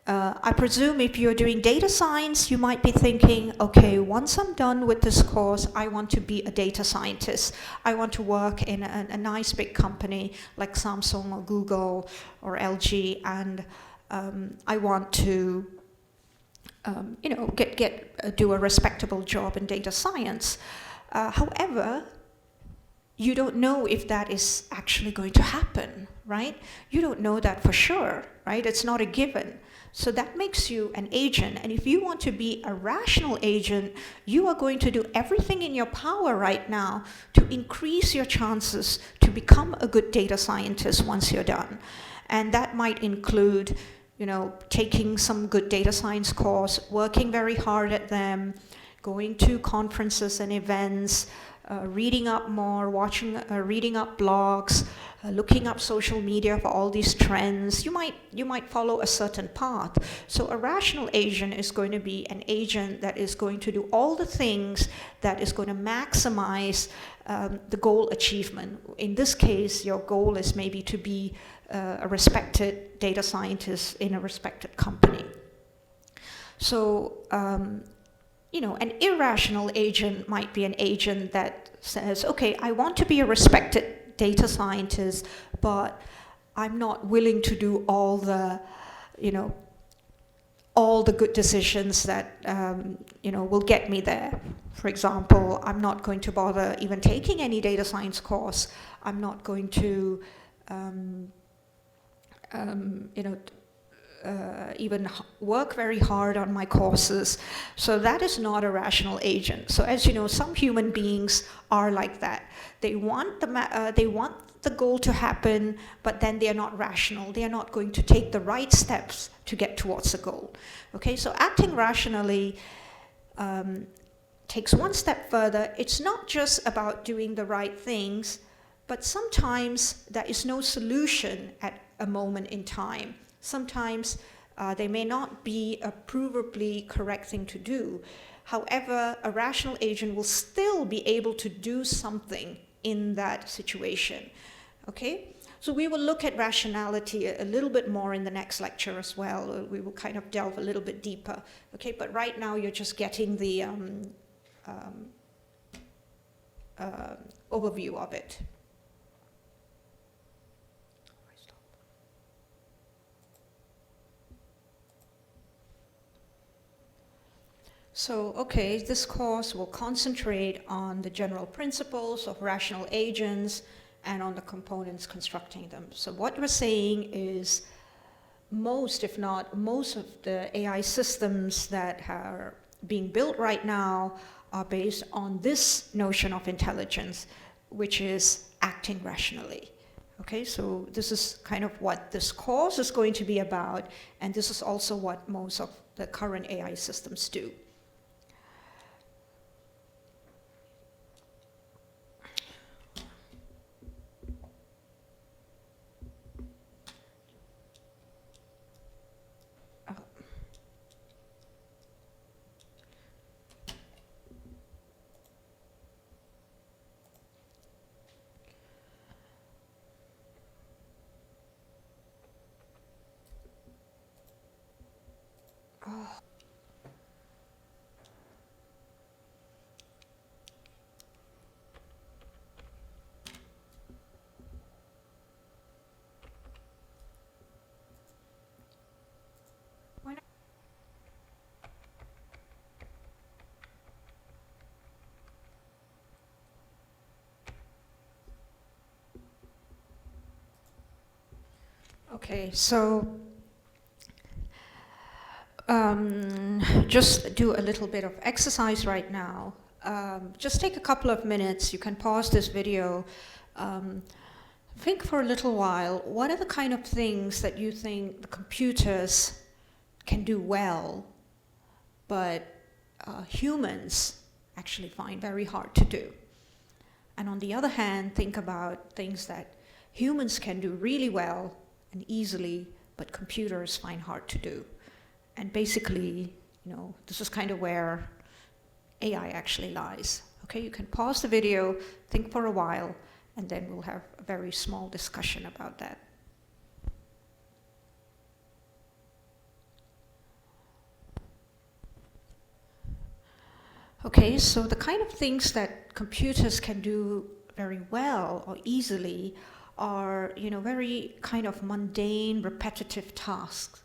I presume if you're doing data science, you might be thinking, okay, once I'm done with this course, I want to be a data scientist. I want to work in a nice big company like Samsung or Google or LG, and I want to do a respectable job in data science. However, you don't know if that is actually going to happen, right? You don't know that for sure, right? It's not a given. So that makes you an agent. And if you want to be a rational agent, you are going to do everything in your power right now to increase your chances to become a good data scientist once you're done. And that might include, taking some good data science course, working very hard at them, going to conferences and events, reading up more, reading up blogs, looking up social media for all these trends. You might follow a certain path. So a rational agent is going to be an agent that is going to do all the things that is going to maximize the goal achievement. In this case, your goal is maybe to be a respected data scientist in a respected company. So an irrational agent might be an agent that says, okay, I want to be a respected data scientist, but I'm not willing to do all the good decisions that, will get me there. For example, I'm not going to bother even taking any data science course. I'm not going to, even work very hard on my courses. So that is not a rational agent. So as you know, some human beings are like that. They want the goal to happen, but then they are not rational. They are not going to take the right steps to get towards the goal. Okay, so acting rationally takes one step further. It's not just about doing the right things, but sometimes there is no solution at a moment in time. Sometimes they may not be a provably correct thing to do. However, a rational agent will still be able to do something in that situation. Okay? So we will look at rationality a little bit more in the next lecture as well. We will kind of delve a little bit deeper. Okay? But right now you're just getting the overview of it. So, okay, this course will concentrate on the general principles of rational agents and on the components constructing them. So what we're saying is most, if not most, of the AI systems that are being built right now are based on this notion of intelligence, which is acting rationally. Okay, so this is kind of what this course is going to be about, and this is also what most of the current AI systems do. Okay, so just do a little bit of exercise right now. Just take a couple of minutes. You can pause this video. Think for a little while. What are the kind of things that you think the computers can do well, but humans actually find very hard to do? And on the other hand, think about things that Humans can do really well and easily, but computers find hard to do. And basically, this is kind of where AI actually lies. Okay, you can pause the video, think for a while, and then we'll have a very small discussion about that. Okay, so the kind of things that computers can do very well or easily are, very kind of mundane, repetitive tasks.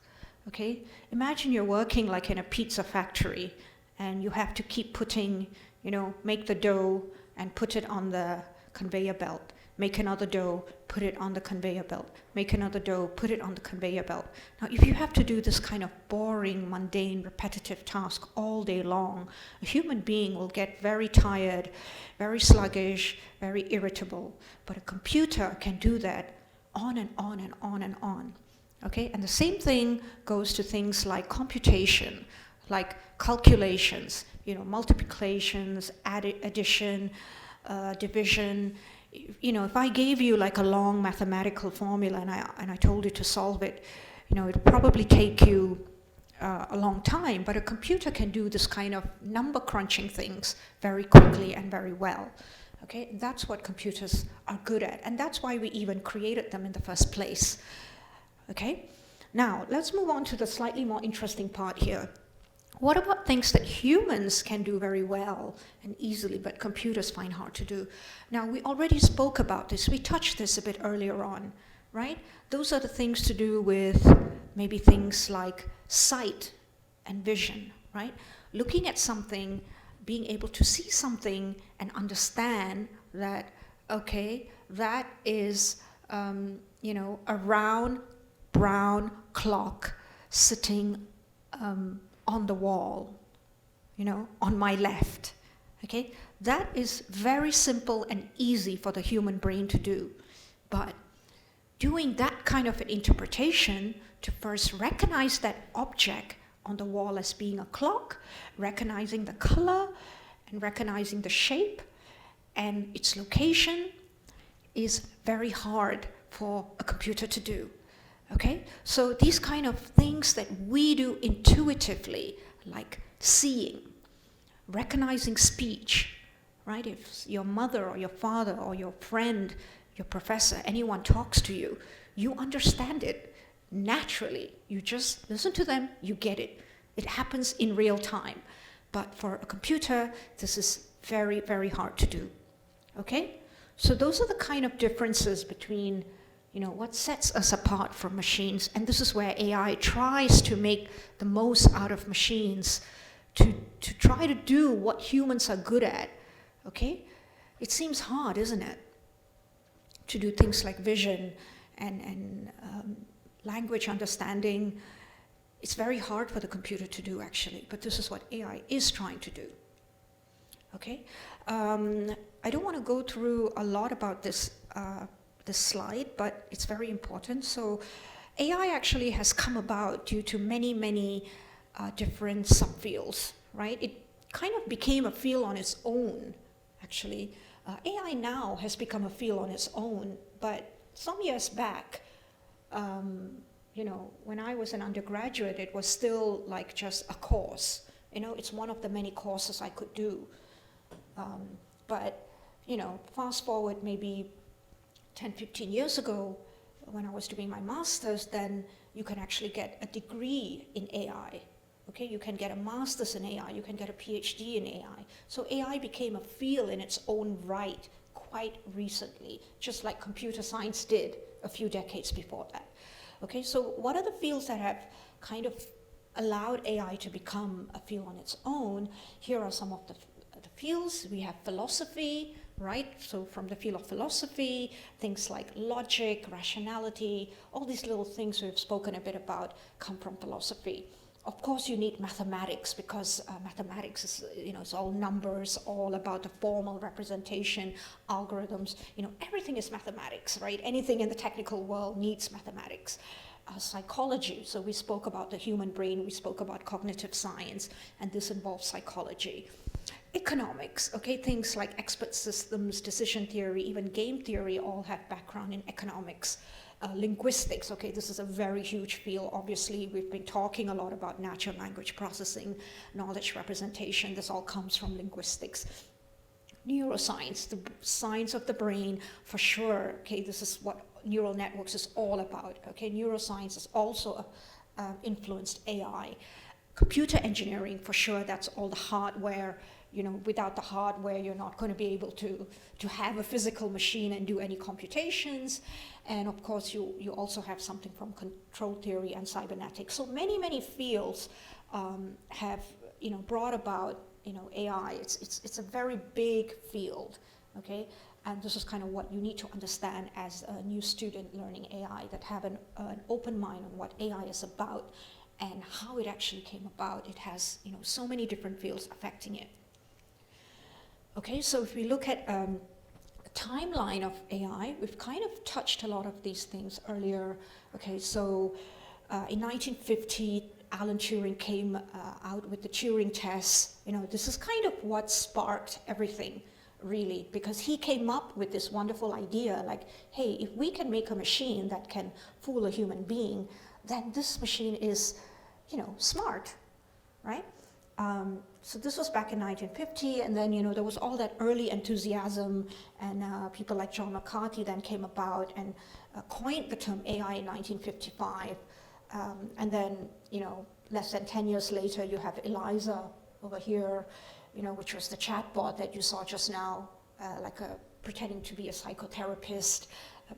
Okay, imagine you're working like in a pizza factory, and you have to keep putting, make the dough and put it on the conveyor belt. Make another dough, put it on the conveyor belt. Make another dough, put it on the conveyor belt. Now, if you have to do this kind of boring, mundane, repetitive task all day long, a human being will get very tired, very sluggish, very irritable. But a computer can do that on and on and on and on. Okay? And the same thing goes to things like computation, like calculations, multiplications, addition, division. If I gave you like a long mathematical formula and I told you to solve it, it'll probably take you a long time, but a computer can do this kind of number crunching things very quickly and very well. Okay, that's what computers are good at, and that's why we even created them in the first place. Okay, now let's move on to the slightly more interesting part here. What about things that humans can do very well and easily, but computers find hard to do? Now, we already spoke about this. We touched this a bit earlier on, right? Those are the things to do with maybe things like sight and vision, right? Looking at something, being able to see something and understand that, okay, that is, a round brown clock sitting on the wall, on my left, okay? That is very simple and easy for the human brain to do. But doing that kind of an interpretation to first recognize that object on the wall as being a clock, recognizing the color and recognizing the shape and its location is very hard for a computer to do. Okay, so these kind of things that we do intuitively, like seeing, recognizing speech, right? If your mother or your father or your friend, your professor, anyone talks to you, you understand it naturally. You just listen to them, you get it. It happens in real time. But for a computer, this is very, very hard to do. Okay? So those are the kind of differences between what sets us apart from machines, and this is where AI tries to make the most out of machines to try to do what humans are good at, okay? It seems hard, isn't it? To do things like vision and language understanding. It's very hard for the computer to do, actually, but this is what AI is trying to do, okay? I don't want to go through a lot about this slide, but it's very important. So AI actually has come about due to many, many different subfields, right? It kind of became a field on its own, actually. AI now has become a field on its own, but some years back, when I was an undergraduate, it was still like just a course. It's one of the many courses I could do. But fast forward maybe 10, 15 years ago, when I was doing my master's, then you can actually get a degree in AI. Okay, you can get a master's in AI, you can get a PhD in AI. So AI became a field in its own right quite recently, just like computer science did a few decades before that. Okay, so what are the fields that have kind of allowed AI to become a field on its own? Here are some of the fields. We have philosophy, right? So from the field of philosophy, things like logic, rationality, all these little things we've spoken a bit about come from philosophy. Of course, you need mathematics because mathematics is, it's all numbers, all about the formal representation, algorithms. Everything is mathematics, right? Anything in the technical world needs mathematics. Psychology, so we spoke about the human brain, we spoke about cognitive science, and this involves psychology. economics, okay, things like expert systems, decision theory, even game theory all have background in economics. Linguistics, okay, this is a very huge field. Obviously, we've been talking a lot about natural language processing, knowledge representation. This all comes from linguistics. Neuroscience, the science of the brain, for sure. Okay, this is what neural networks is all about. Okay, neuroscience has also influenced AI. Computer engineering, for sure, that's all the hardware. You know, without the hardware, you're not going to be able to have a physical machine and do any computations. And of course, you also have something from control theory and cybernetics. So many fields have, you know, brought about, you know, AI. It's a very big field, okay? And this is kind of what you need to understand as a new student learning AI, that have an open mind on what AI is about and how it actually came about. It has, you know, so many different fields affecting it. Okay, so if we look at the timeline of AI, we've kind of touched a lot of these things earlier. Okay, so in 1950, Alan Turing came out with the Turing test. You know, this is kind of what sparked everything, really, because he came up with this wonderful idea, like, hey, if we can make a machine that can fool a human being, then this machine is, you know, smart, right? So this was back in 1950, and then, you know, there was all that early enthusiasm, and people like John McCarthy then came about and coined the term AI in 1955. And then, you know, less than 10 years later, you have Eliza over here, you know, which was the chatbot that you saw just now, pretending to be a psychotherapist,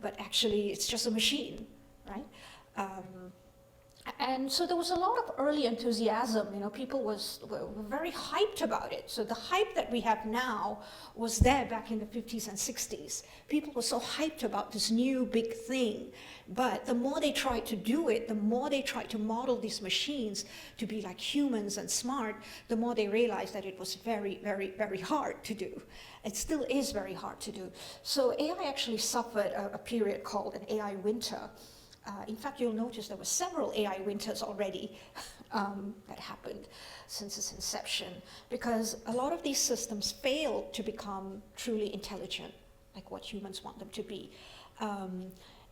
but actually it's just a machine, right? And so there was a lot of early enthusiasm, you know, people were very hyped about it. So the hype that we have now was there back in the 50s and 60s. People were so hyped about this new big thing. But the more they tried to do it, the more they tried to model these machines to be like humans and smart, the more they realized that it was very, very, very hard to do. It still is very hard to do. So AI actually suffered a period called an AI winter. In fact, you'll notice there were several AI winters already that happened since its inception, because a lot of these systems failed to become truly intelligent, like what humans want them to be.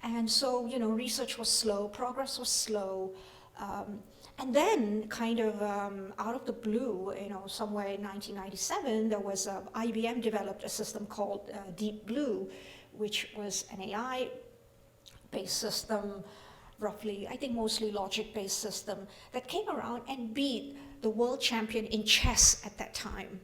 And so, you know, research was slow, progress was slow. And then, kind of out of the blue, you know, somewhere in 1997, there was IBM developed a system called Deep Blue, which was an AI-based system, roughly, I think mostly logic-based system, that came around and beat the world champion in chess at that time.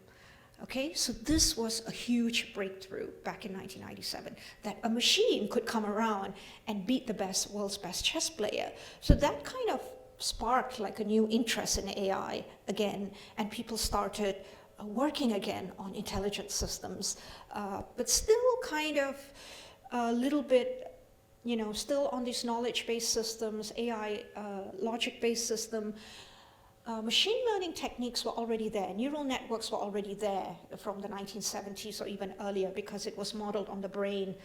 Okay, so this was a huge breakthrough back in 1997, that a machine could come around and beat the world's best chess player. So that kind of sparked like a new interest in AI again, and people started working again on intelligent systems, but still kind of a little bit, you know, still on these knowledge-based systems, AI logic-based system. Machine learning techniques were already there. Neural networks were already there from the 1970s or even earlier, because it was modeled on the brain.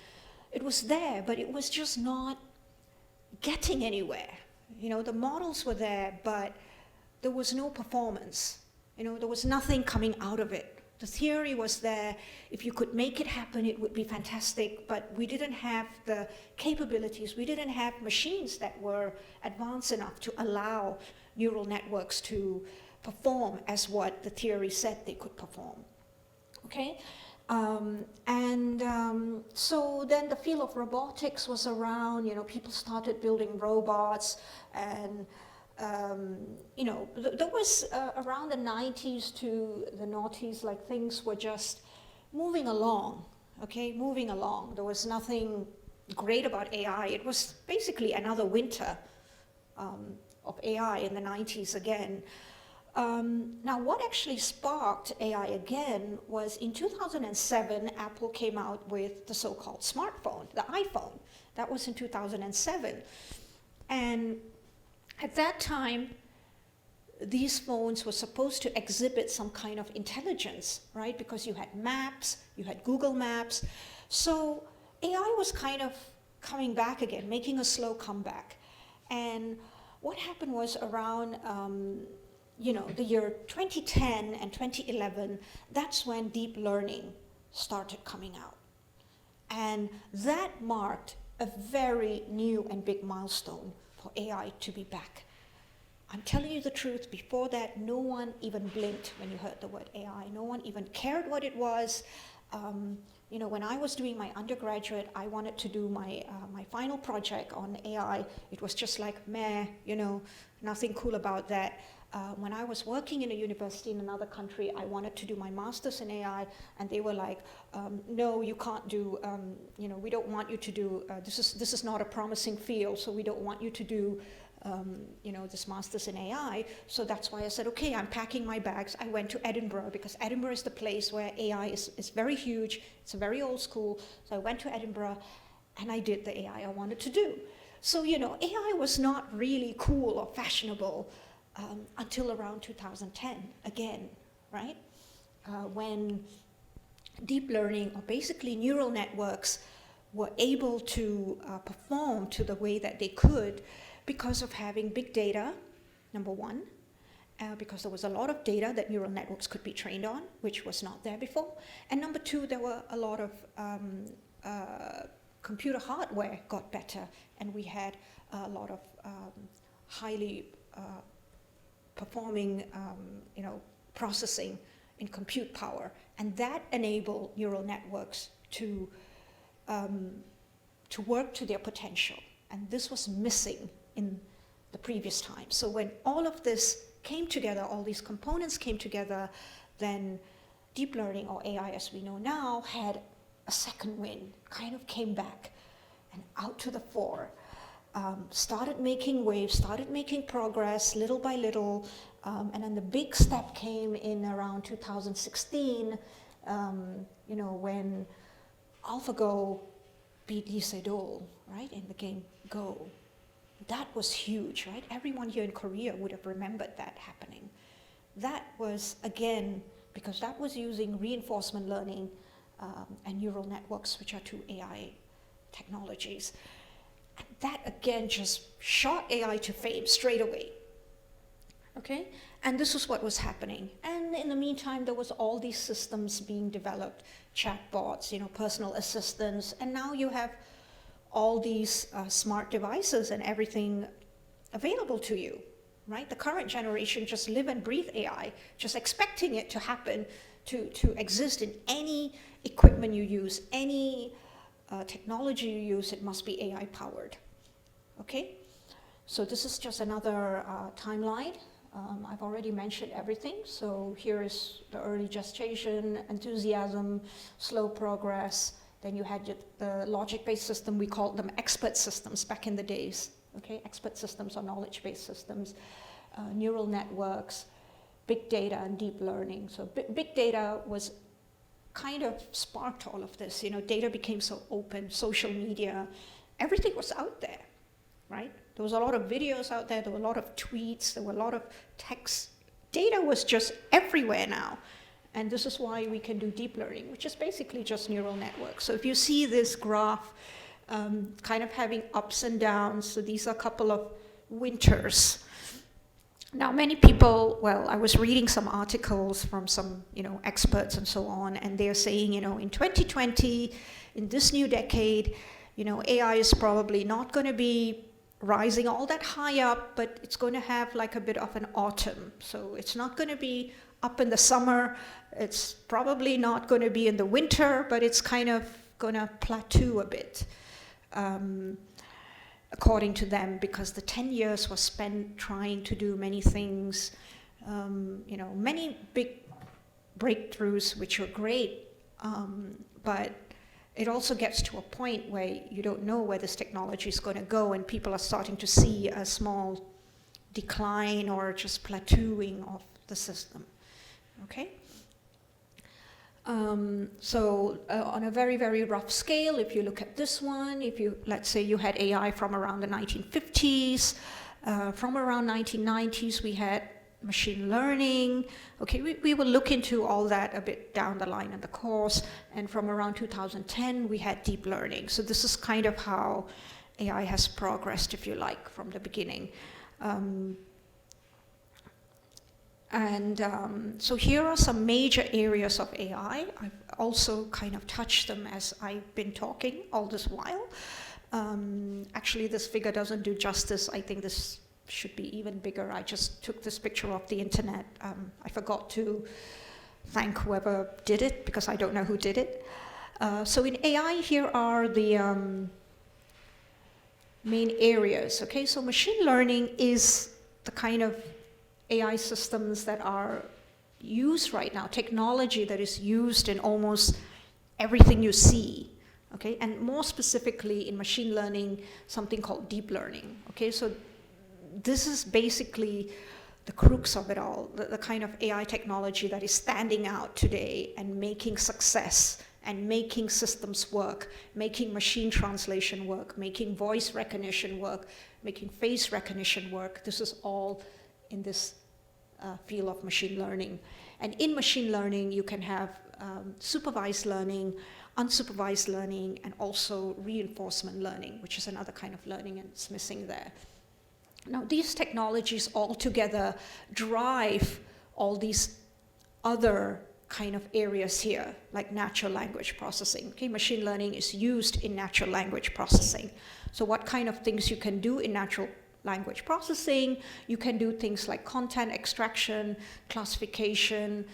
It was there, but it was just not getting anywhere. You know, the models were there, but there was no performance. You know, there was nothing coming out of it. The theory was there. If you could make it happen, it would be fantastic, but we didn't have the capabilities. We didn't have machines that were advanced enough to allow neural networks to perform as what the theory said they could perform. Okay? So then the field of robotics was around. You know, people started building robots, and you know, there was around the 90s to the noughties, like things were just moving along, okay, moving along. There was nothing great about AI. It was basically another winter of AI in the 90s again. Now, what actually sparked AI again was in 2007, Apple came out with the so-called smartphone, the iPhone. That was in 2007. And at that time, these phones were supposed to exhibit some kind of intelligence, right? Because you had maps, you had Google Maps. So AI was kind of coming back again, making a slow comeback. And what happened was around the year 2010 and 2011, that's when deep learning started coming out. And that marked a very new and big milestone for AI to be back. I'm telling you the truth, before that, no one even blinked when you heard the word AI. No one even cared what it was. When I was doing my undergraduate, I wanted to do my final project on AI. It was just like, meh, nothing cool about that. When I was working in a university in another country, I wanted to do my master's in AI, and they were like, no, you can't do, we don't want you to do, this is not a promising field, so we don't want you to do this master's in AI. So that's why I said, okay, I'm packing my bags. I went to Edinburgh because Edinburgh is the place where AI is very huge. It's a very old school. So I went to Edinburgh and I did the AI I wanted to do. So, AI was not really cool or fashionable until around 2010, again, right? When deep learning, or basically neural networks, were able to perform to the way that they could because of having big data, number one, because there was a lot of data that neural networks could be trained on, which was not there before. And number two, there were a lot of computer hardware got better, and we had a lot of highly performing processing in compute power. And that enabled neural networks to work to their potential. And this was missing in the previous time. So when all of this came together, all these components came together, then deep learning, or AI as we know now, had a second wind, kind of came back and out to the fore, started making waves, started making progress little by little, and then the big step came in around 2016, when AlphaGo beat Lee Sedol, right, in the game Go. That was huge, right? Everyone here in Korea would have remembered that happening. That was, again, because that was using reinforcement learning and neural networks, which are two AI technologies. And that, again, just shot AI to fame straight away. Okay? And this is what was happening. And in the meantime, there was all these systems being developed, chatbots, personal assistants, and now you have all these smart devices and everything available to you, right? The current generation just live and breathe AI, just expecting it to happen, to exist in any equipment you use, any technology you use, it must be AI powered, okay? So this is just another timeline. I've already mentioned everything. So here is the early gestation, enthusiasm, slow progress. Then you had the logic-based system. We called them expert systems back in the days. Okay, expert systems or knowledge-based systems, neural networks, big data and deep learning. So big data was kind of sparked all of this. Data became so open, social media, everything was out there, right? There was a lot of videos out there. There were a lot of tweets. There were a lot of text. Data was just everywhere now. And this is why we can do deep learning, which is basically just neural networks. So if you see this graph kind of having ups and downs, so these are a couple of winters. Now, many people, I was reading some articles from some, experts and so on, and they're saying, in 2020, in this new decade, AI is probably not going to be rising all that high up, but it's going to have like a bit of an autumn. So it's not going to be up in the summer. It's probably not going to be in the winter, but it's kind of going to plateau a bit, according to them, because the 10 years was spent trying to do many things, many big breakthroughs, which were great, but it also gets to a point where you don't know where this technology is going to go, and people are starting to see a small decline or just plateauing of the system. Okay? So on a very, very rough scale, if you look at this one, let's say you had AI from around the 1950s, from around 1990s we had machine learning. Okay, we will look into all that a bit down the line in the course, and from around 2010 we had deep learning. So this is kind of how AI has progressed, if you like, from the beginning. And so here are some major areas of AI. I've also kind of touched them as I've been talking all this while. Actually, this figure doesn't do justice. I think this should be even bigger. I just took this picture off the internet. I forgot to thank whoever did it because I don't know who did it. So in AI, here are the main areas. Okay, so machine learning is the kind of AI systems that are used right now, technology that is used in almost everything you see. Okay, and more specifically in machine learning, something called deep learning. Okay, so this is basically the crux of it all, the kind of AI technology that is standing out today and making success and making systems work, making machine translation work, making voice recognition work, making face recognition work. This is all in this field of machine learning. And in machine learning, you can have supervised learning, unsupervised learning, and also reinforcement learning, which is another kind of learning and it's missing there. Now, these technologies all together drive all these other kind of areas here, like natural language processing. Okay, machine learning is used in natural language processing. So what kind of things you can do in natural language processing? You can do things like content extraction, classification,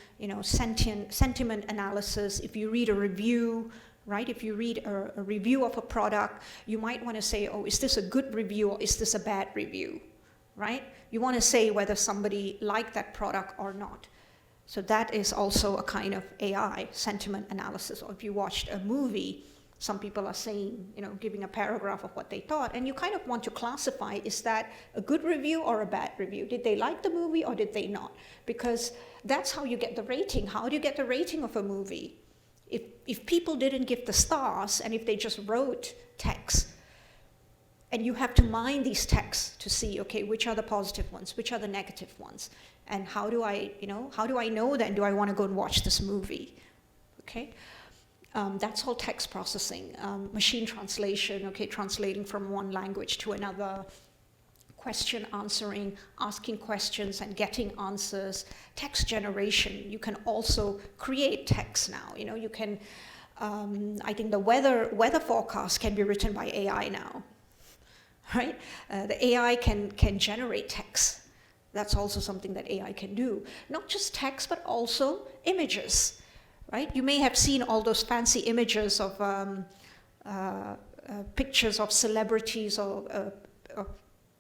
sentiment analysis. If you read a review, right? If you read a review of a product, you might want to say, oh, is this a good review or is this a bad review, right? You want to say whether somebody liked that product or not. So that is also a kind of AI, sentiment analysis. Or if you watched a movie, some people are saying, giving a paragraph of what they thought, and you kind of want to classify, is that a good review or a bad review? Did they like the movie or did they not? Because that's how you get the rating. How do you get the rating of a movie? If people didn't give the stars and if they just wrote text, and you have to mine these texts to see, okay, which are the positive ones, which are the negative ones, and how do I know then, do I want to go and watch this movie? Okay, that's all text processing, machine translation, okay, translating from one language to another, question answering, asking questions and getting answers, text generation. You can also create text now. You can, I think the weather forecast can be written by AI now, right? The AI can generate text. That's also something that AI can do. Not just text, but also images, right? You may have seen all those fancy images of pictures of celebrities or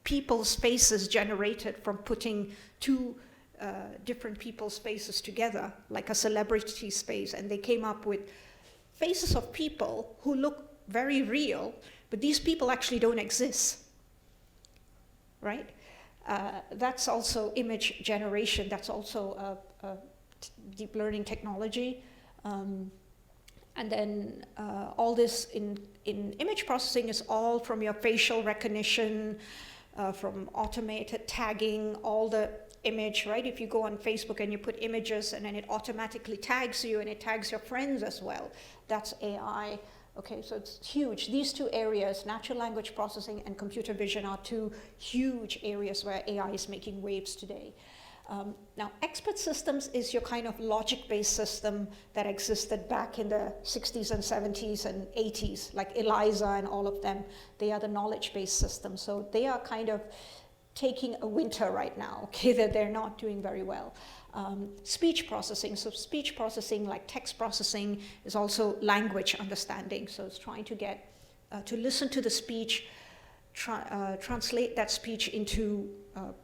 people's faces generated from putting two different people's faces together, like a celebrity's face, and they came up with faces of people who look very real, but these people actually don't exist, right? That's also image generation. That's also a deep learning technology. And then all this in image processing is all from your facial recognition, from automated tagging, all the image, right? If you go on Facebook and you put images and then it automatically tags you and it tags your friends as well, that's AI. Okay, so it's huge. These two areas, natural language processing and computer vision, are two huge areas where AI is making waves today. Now, expert systems is your kind of logic-based system that existed back in the 60s and 70s and 80s, like ELIZA and all of them. They are the knowledge-based systems. So they are kind of taking a winter right now, okay, that they're not doing very well. Speech processing. So speech processing, like text processing, is also language understanding. So it's trying to get, to listen to the speech, translate that speech into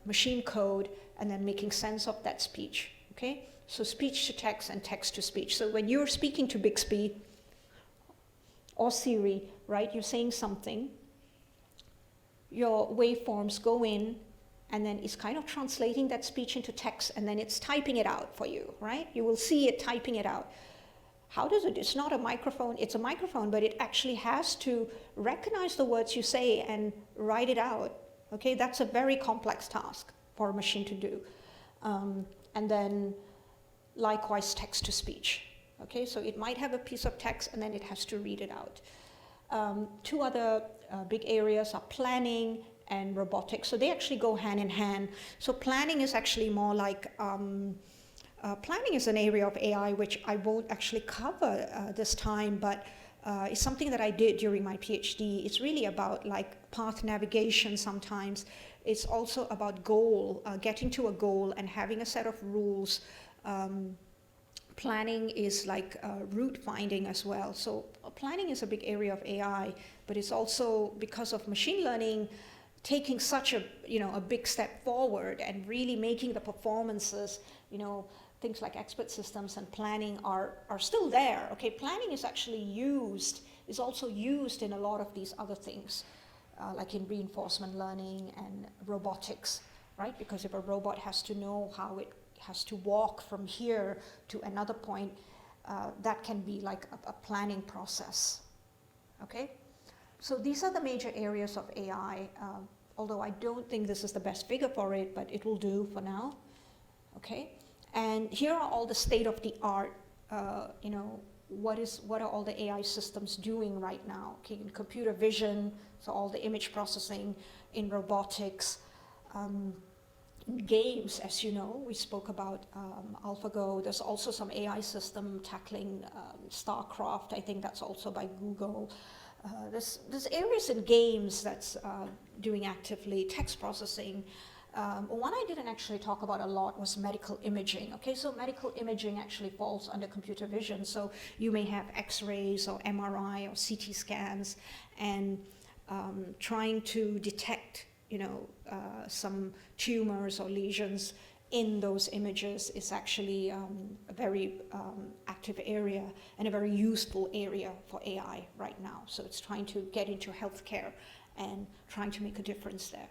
machine code, and then making sense of that speech, okay? So speech to text and text to speech. So when you're speaking to Bixby or Siri, right, you're saying something, your waveforms go in, and then it's kind of translating that speech into text, and then it's typing it out for you, right? You will see it typing it out. How does it? It's not a microphone, it's a microphone, but it actually has to recognize the words you say and write it out, okay? That's a very complex task for a machine to do. And then likewise text to speech, okay? So it might have a piece of text and then it has to read it out. Two other big areas are planning and robotics. So they actually go hand in hand. So planning is actually more like, planning is an area of AI which I won't actually cover this time, but it's something that I did during my PhD. It's really about like path navigation sometimes. It's also about goal, getting to a goal and having a set of rules. Planning is like route finding as well. So planning is a big area of AI, but it's also because of machine learning taking such a, a big step forward and really making the performances, things like expert systems and planning are still there. Okay, planning is actually is also used in a lot of these other things, like in reinforcement learning and robotics, right? Because if a robot has to know how it has to walk from here to another point, that can be like a planning process, okay? So these are the major areas of AI, although I don't think this is the best figure for it, but it will do for now, okay? And here are all the state-of-the-art, what are all the AI systems doing right now? Okay, in computer vision, so all the image processing, in robotics, in games, as you know, we spoke about AlphaGo. There's also some AI system tackling StarCraft. I think that's also by Google. There's areas in games that's doing actively text processing. One I didn't actually talk about a lot was medical imaging. Okay, so medical imaging actually falls under computer vision. So you may have X-rays or MRI or CT scans, and trying to detect, some tumors or lesions in those images is actually a very active area and a very useful area for AI right now. So it's trying to get into healthcare and trying to make a difference there.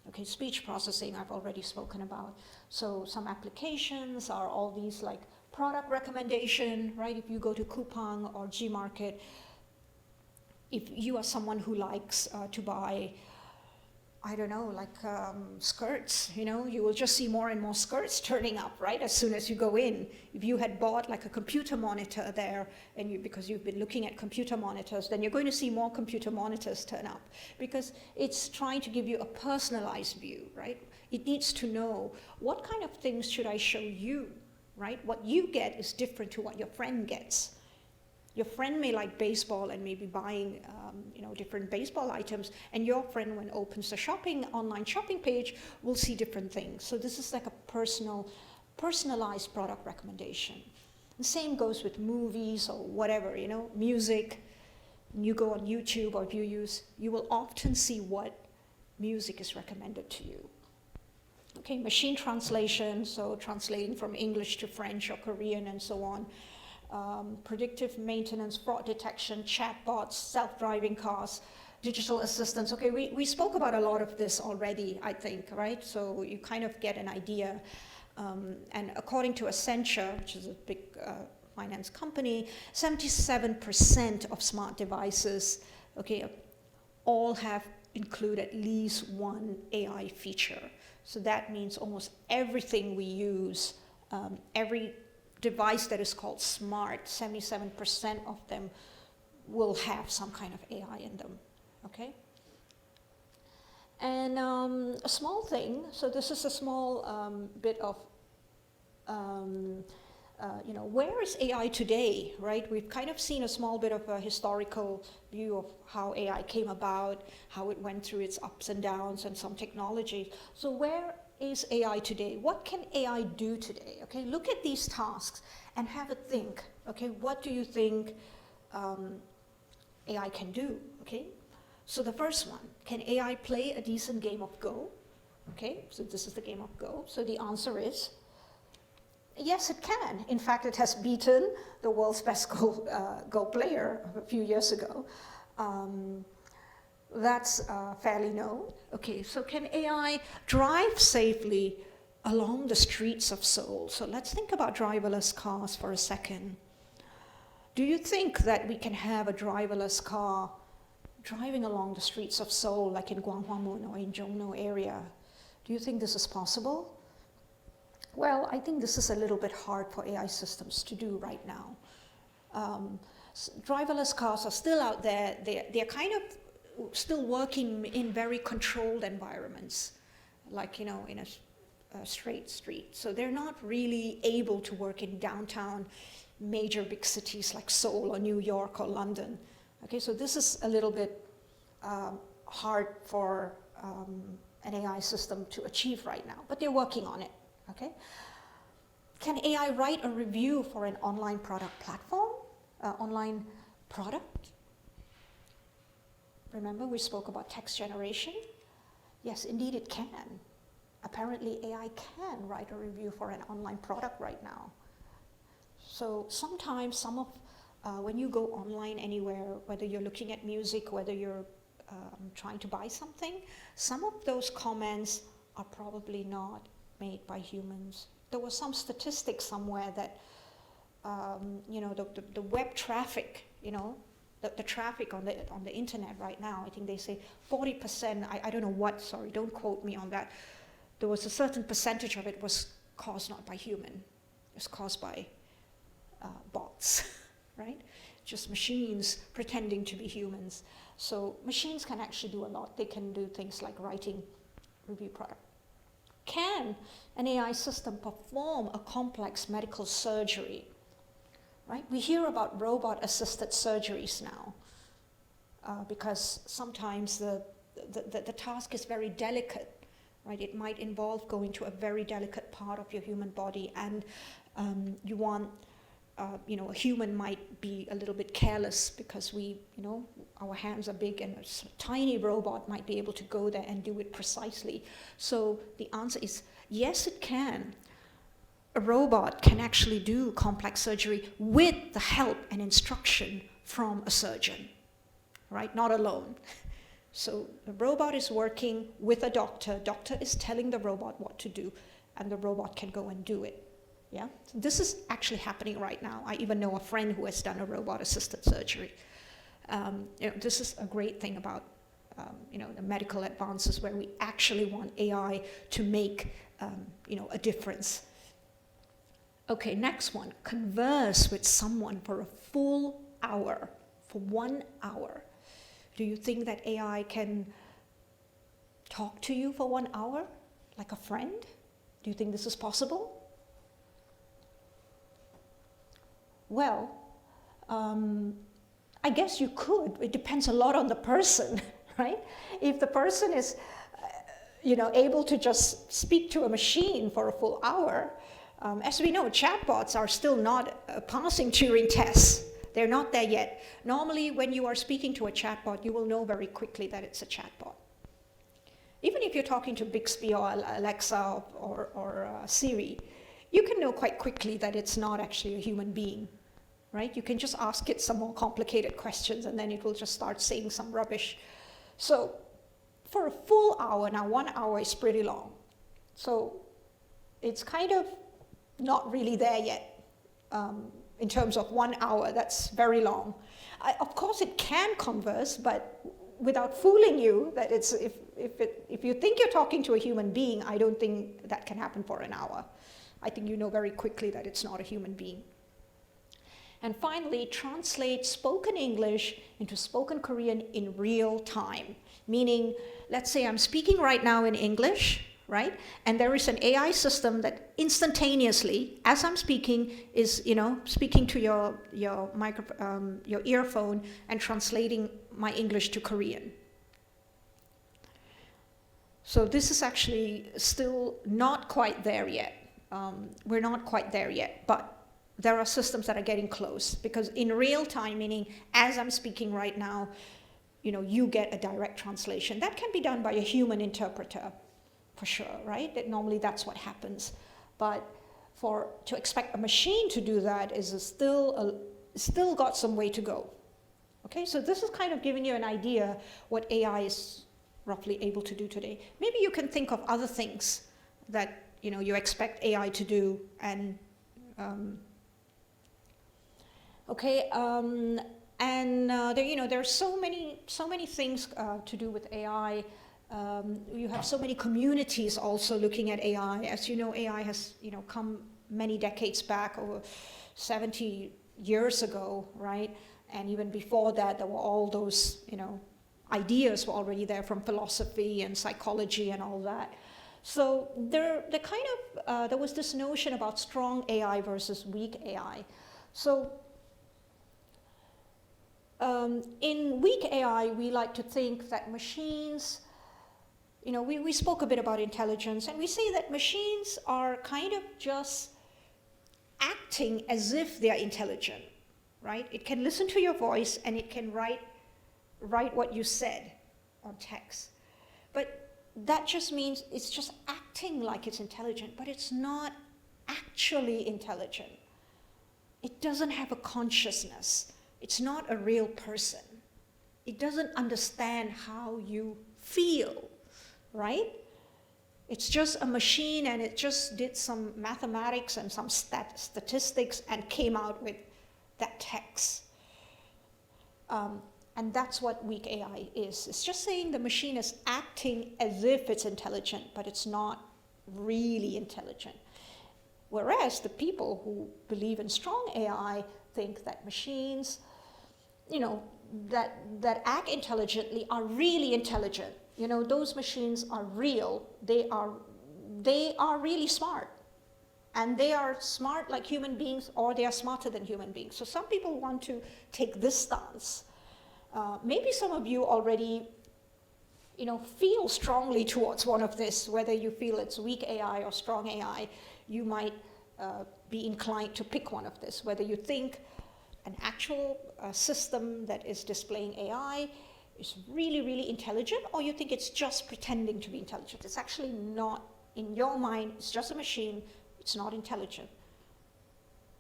Okay, speech processing I've already spoken about. So some applications are all these like product recommendation, right? If you go to Coupang or Gmarket, if you are someone who likes to buy, I don't know, like skirts, you will just see more and more skirts turning up, right, as soon as you go in. If you had bought like a computer monitor there, and because you've been looking at computer monitors, then you're going to see more computer monitors turn up, because it's trying to give you a personalized view, right? It needs to know what kind of things should I show you, right? What you get is different to what your friend gets. Your friend may like baseball and may be buying, different baseball items, and your friend, when opens the online shopping page, will see different things. So this is like a personalized product recommendation. The same goes with movies or whatever, music. When you go on YouTube or Views, you will often see what music is recommended to you. Okay, machine translation, so translating from English to French or Korean and so on. Predictive maintenance, fraud detection, chatbots, self-driving cars, digital assistants. Okay, we spoke about a lot of this already, I think, right? So you kind of get an idea. And according to Accenture, which is a big finance company, 77% of smart devices, okay, all have include at least one AI feature. So that means almost everything we use, every device that is called smart, 77% of them will have some kind of AI in them, okay? And a small thing, so this is a small bit of, where is AI today, right? We've kind of seen a small bit of a historical view of how AI came about, how it went through its ups and downs and some technology. So where is AI today? What can AI do today? Okay, look at these tasks and have a think. Okay, what do you think AI can do? Okay, so the first one, can AI play a decent game of Go? Okay, so this is the game of Go. So the answer is yes, it can. In fact, it has beaten the world's best Go player a few years ago. That's fairly known. Okay, so can AI drive safely along the streets of Seoul? So let's think about driverless cars for a second. Do you think that we can have a driverless car driving along the streets of Seoul, like in Gwanghwamun or in Jongno area? Do you think this is possible? Well, I think this is a little bit hard for AI systems to do right now. Driverless cars are still out there. They're kind of still working in very controlled environments, like, in a straight street. So they're not really able to work in downtown major big cities like Seoul or New York or London. Okay, so this is a little bit hard for an AI system to achieve right now, but they're working on it. Okay. Can AI write a review for an online product platform, online product? Remember we spoke about text generation? Yes, indeed it can. Apparently AI can write a review for an online product right now. So sometimes when you go online anywhere, whether you're looking at music, whether you're trying to buy something, some of those comments are probably not made by humans. There was some statistic somewhere that the web traffic, the traffic on the internet right now, I think they say 40%, I don't know what, sorry, don't quote me on that. There was a certain percentage of it was caused not by human, it was caused by bots, right? Just machines pretending to be humans. So machines can actually do a lot. They can do things like writing review product. Can an AI system perform a complex medical surgery? Right? We hear about robot-assisted surgeries now because sometimes the task is very delicate. Right? It might involve going to a very delicate part of your human body, and you want, a human might be a little bit careless because our hands are big, and a tiny robot might be able to go there and do it precisely. So the answer is yes, it can. A robot can actually do complex surgery with the help and instruction from a surgeon, right? Not alone. So the robot is working with a doctor. Doctor is telling the robot what to do, and the robot can go and do it. Yeah, so this is actually happening right now. I even know a friend who has done a robot-assisted surgery. This is a great thing about the medical advances, where we actually want AI to make a difference. Okay, next one. Converse with someone for a full hour, for 1 hour. Do you think that AI can talk to you for 1 hour, like a friend? Do you think this is possible? Well, I guess you could. It depends a lot on the person, right? If the person is, able to just speak to a machine for a full hour, as we know, chatbots are still not passing Turing tests. They're not there yet. Normally, when you are speaking to a chatbot, you will know very quickly that it's a chatbot. Even if you're talking to Bixby or Alexa or Siri, you can know quite quickly that it's not actually a human being, right? You can just ask it some more complicated questions, and then it will just start saying some rubbish. So for a full hour, now 1 hour is pretty long. So it's kind of not really there yet. In terms of 1 hour, that's very long. Of course, it can converse, but without fooling you, that it's if you think you're talking to a human being, I don't think that can happen for an hour. I think you know very quickly that it's not a human being. And finally, translate spoken English into spoken Korean in real time. Meaning, let's say I'm speaking right now in English, right? And there is an AI system that instantaneously, as I'm speaking, is speaking to your earphone and translating my English to Korean. So this is actually still not quite there yet. We're not quite there yet, but there are systems that are getting close, because in real time, meaning as I'm speaking right now, you get a direct translation. That can be done by a human interpreter, for sure, right? Normally that's what happens. But to expect a machine to do that is still got some way to go. Okay, so this is kind of giving you an idea what AI is roughly able to do today. Maybe you can think of other things that you expect AI to do, and there's so many things to do with AI. You have so many communities also looking at AI. As you know, AI has come many decades back, over 70 years ago, right? And even before that, there were all those ideas were already there from philosophy and psychology and all that. So there was this notion about strong AI versus weak AI. So in weak AI, we like to think that machines, we spoke a bit about intelligence, and we say that machines are kind of just acting as if they are intelligent, right? It can listen to your voice and it can write what you said on text. But that just means it's just acting like it's intelligent, but it's not actually intelligent. It doesn't have a consciousness. It's not a real person. It doesn't understand how you feel, right? It's just a machine, and it just did some mathematics and some statistics and came out with that text. And that's what weak AI is. It's just saying the machine is acting as if it's intelligent, but it's not really intelligent. Whereas the people who believe in strong AI think that machines, that act intelligently are really intelligent. Those machines are real. They are really smart. And they are smart like human beings, or they are smarter than human beings. So some people want to take this stance. Maybe some of you already, feel strongly towards one of this, whether you feel it's weak AI or strong AI, you might be inclined to pick one of this, whether you think an actual system that is displaying AI is really, really intelligent, or you think it's just pretending to be intelligent. It's actually not, in your mind, it's just a machine, it's not intelligent.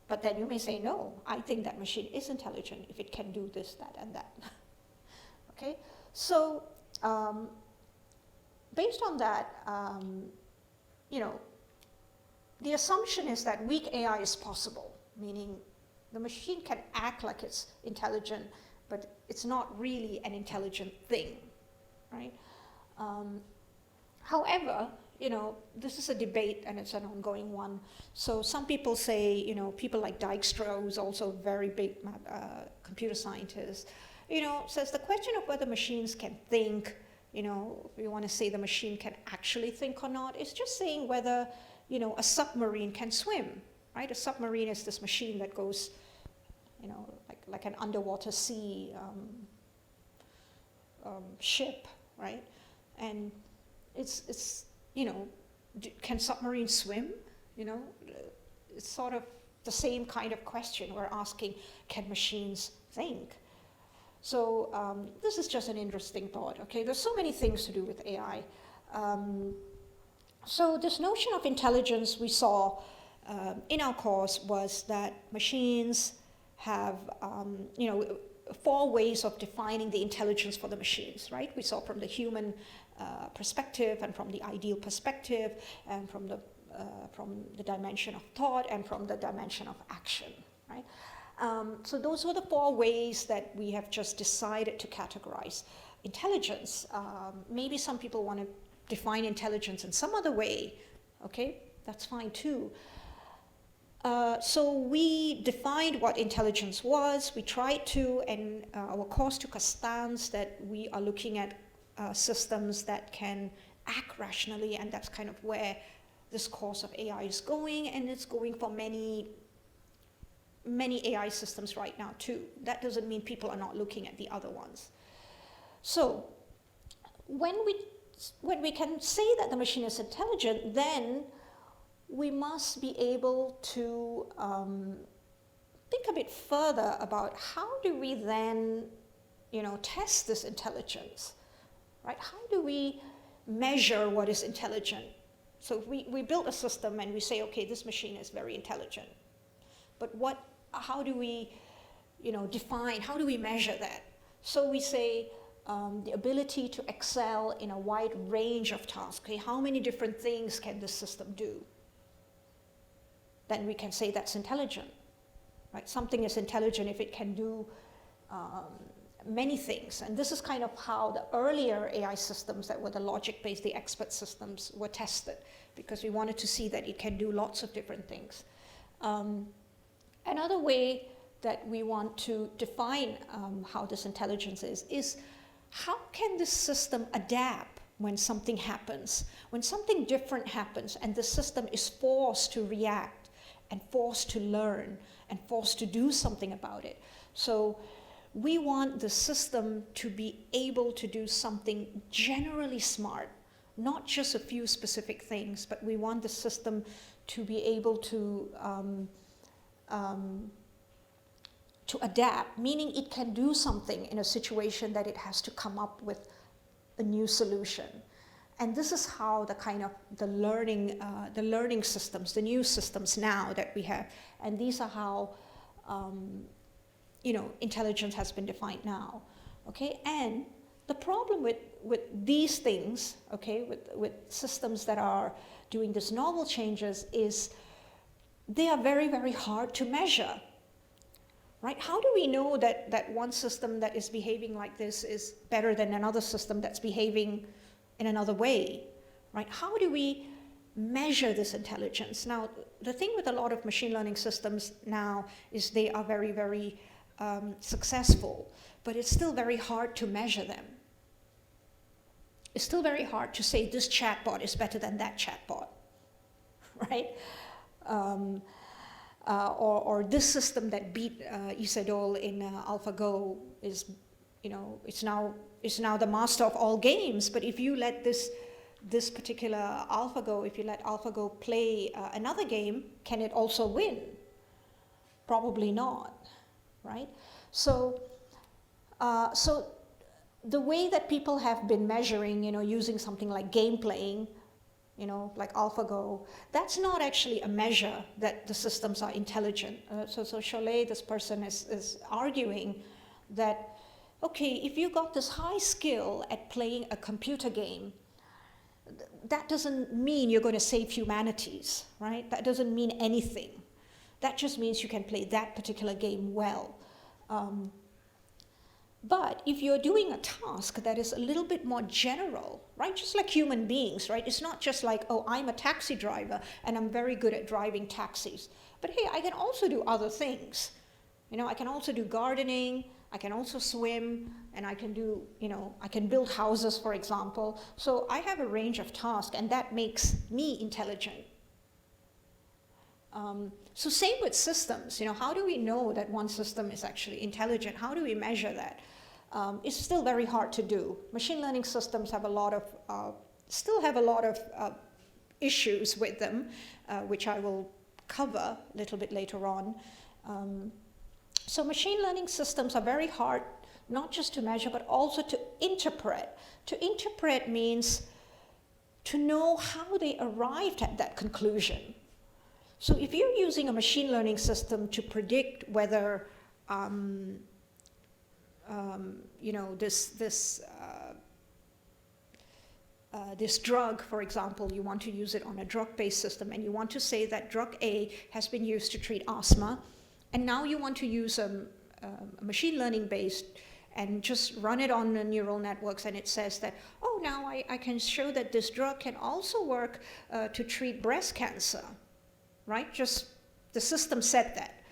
But then you may say, no, I think that machine is intelligent if it can do this, that, and that. Okay, so based on that, the assumption is that weak AI is possible, meaning the machine can act like it's intelligent, but it's not really an intelligent thing, right? However, this is a debate and it's an ongoing one. So some people say, people like Dijkstra, who's also a very big computer scientist, says the question of whether machines can think, if you want to say the machine can actually think or not, is just saying whether, a submarine can swim, right? A submarine is this machine that goes, like an underwater sea ship, right? And it's can submarines swim? It's sort of the same kind of question we're asking, can machines think? So this is just an interesting thought, okay? There's so many things to do with AI. So this notion of intelligence we saw in our course was that machines have, 4 ways of defining the intelligence for the machines, right? We saw from the human perspective, and from the ideal perspective, and from the dimension of thought, and from the dimension of action, right? So those were the 4 ways that we have just decided to categorize intelligence. Maybe some people want to define intelligence in some other way, okay? That's fine too. So we defined what intelligence was. We tried to, and our course took a stance that we are looking at systems that can act rationally, and that's kind of where this course of AI is going, and it's going for many AI systems right now too. That doesn't mean people are not looking at the other ones. So when we can say that the machine is intelligent, then we must be able to think a bit further about how do we then, test this intelligence, right? How do we measure what is intelligent? So if we build a system and we say, okay, this machine is very intelligent, but how do we, define, how do we measure that? So we say the ability to excel in a wide range of tasks. Okay, how many different things can this system do? Then we can say that's intelligent, right? Something is intelligent if it can do many things. And this is kind of how the earlier AI systems that were the logic-based, the expert systems, were tested, because we wanted to see that it can do lots of different things. Another way that we want to define how this intelligence is how can this system adapt when something happens, when something different happens and the system is forced to react and forced to learn and forced to do something about it. So we want the system to be able to do something generally smart, not just a few specific things, but we want the system to be able to adapt, meaning it can do something in a situation that it has to come up with a new solution. And this is how the kind of the learning systems, the new systems now that we have, and these are how intelligence has been defined now. Okay, and the problem with these things, okay, with systems that are doing these novel changes is they are very, very hard to measure. Right? How do we know that one system that is behaving like this is better than another system that's behaving in another way? Right? How do we measure this intelligence? Now, the thing with a lot of machine learning systems now is they are very, very successful, but it's still very hard to measure them. It's still very hard to say this chatbot is better than that chatbot, right? Or this system that beat Isidol in AlphaGo is, it's now the master of all games. But if you let this particular AlphaGo, if you let AlphaGo play another game, can it also win? Probably not, right? So the way that people have been measuring, using something like game playing, like AlphaGo, that's not actually a measure that the systems are intelligent. So Cholet, this person, is arguing that, okay, if you got this high skill at playing a computer game, that doesn't mean you're going to save humanities, right? That doesn't mean anything. That just means you can play that particular game well. But if you're doing a task that is a little bit more general, right, just like human beings, right, it's not just like, oh, I'm a taxi driver and I'm very good at driving taxis. But hey, I can also do other things. I can also do gardening, I can also swim, and I can do, I can build houses, for example. So I have a range of tasks, and that makes me intelligent. So same with systems, how do we know that one system is actually intelligent? How do we measure that? It's still very hard to do. Machine learning systems have still have a lot of issues with them, which I will cover a little bit later on. So machine learning systems are very hard, not just to measure, but also to interpret. To interpret means to know how they arrived at that conclusion. So if you're using a machine learning system to predict whether, this drug, for example, you want to use it on a drug-based system, and you want to say that drug A has been used to treat asthma, and now you want to use a machine learning-based and just run it on the neural networks, and it says that, oh, now I can show that this drug can also work to treat breast cancer. Right? Just the system said that.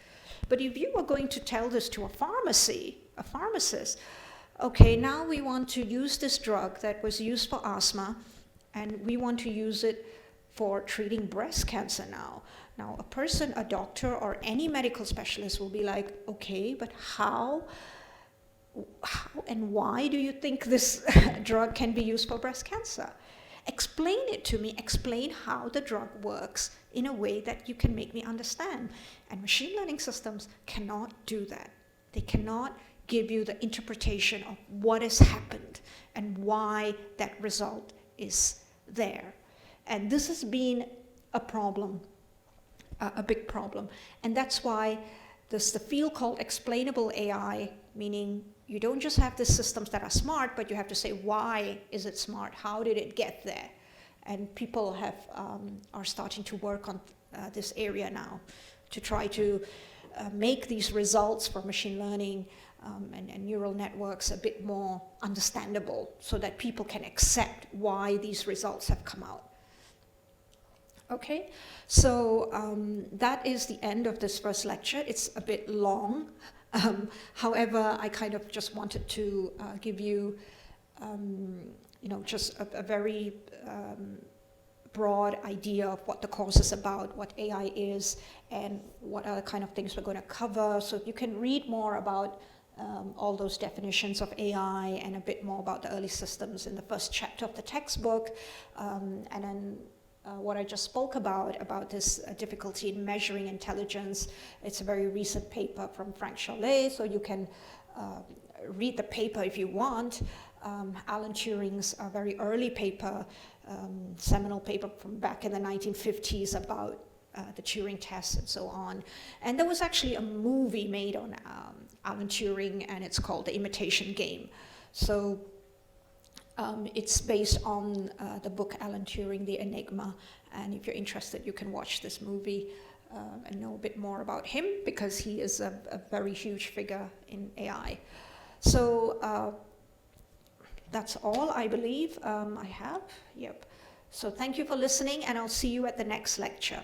But if you were going to tell this to a pharmacist, okay, now we want to use this drug that was used for asthma, and we want to use it for treating breast cancer now. Now, a doctor, or any medical specialist will be like, okay, but how and why do you think this drug can be used for breast cancer? Explain it to me, explain how the drug works in a way that you can make me understand. And machine learning systems cannot do that. They cannot give you the interpretation of what has happened and why that result is there. And this has been a problem, a big problem. And that's why there's the field called explainable AI, meaning you don't just have the systems that are smart, but you have to say, why is it smart? How did it get there? And people are starting to work on this area now to try to make these results for machine learning and neural networks a bit more understandable so that people can accept why these results have come out. Okay, so that is the end of this first lecture. It's a bit long. However, I kind of just wanted to give you just a very broad idea of what the course is about, what AI is, and what other kind of things we're going to cover. So you can read more about all those definitions of AI and a bit more about the early systems in the first chapter of the textbook. And then what I just spoke about this difficulty in measuring intelligence. It's a very recent paper from Frank Chollet, so you can read the paper if you want. Alan Turing's very early paper, seminal paper from back in the 1950s about the Turing test and so on. And there was actually a movie made on Alan Turing, and it's called The Imitation Game. So it's based on the book Alan Turing, The Enigma, and if you're interested, you can watch this movie and know a bit more about him, because he is a very huge figure in AI. So that's all I believe I have. Yep. So thank you for listening, and I'll see you at the next lecture.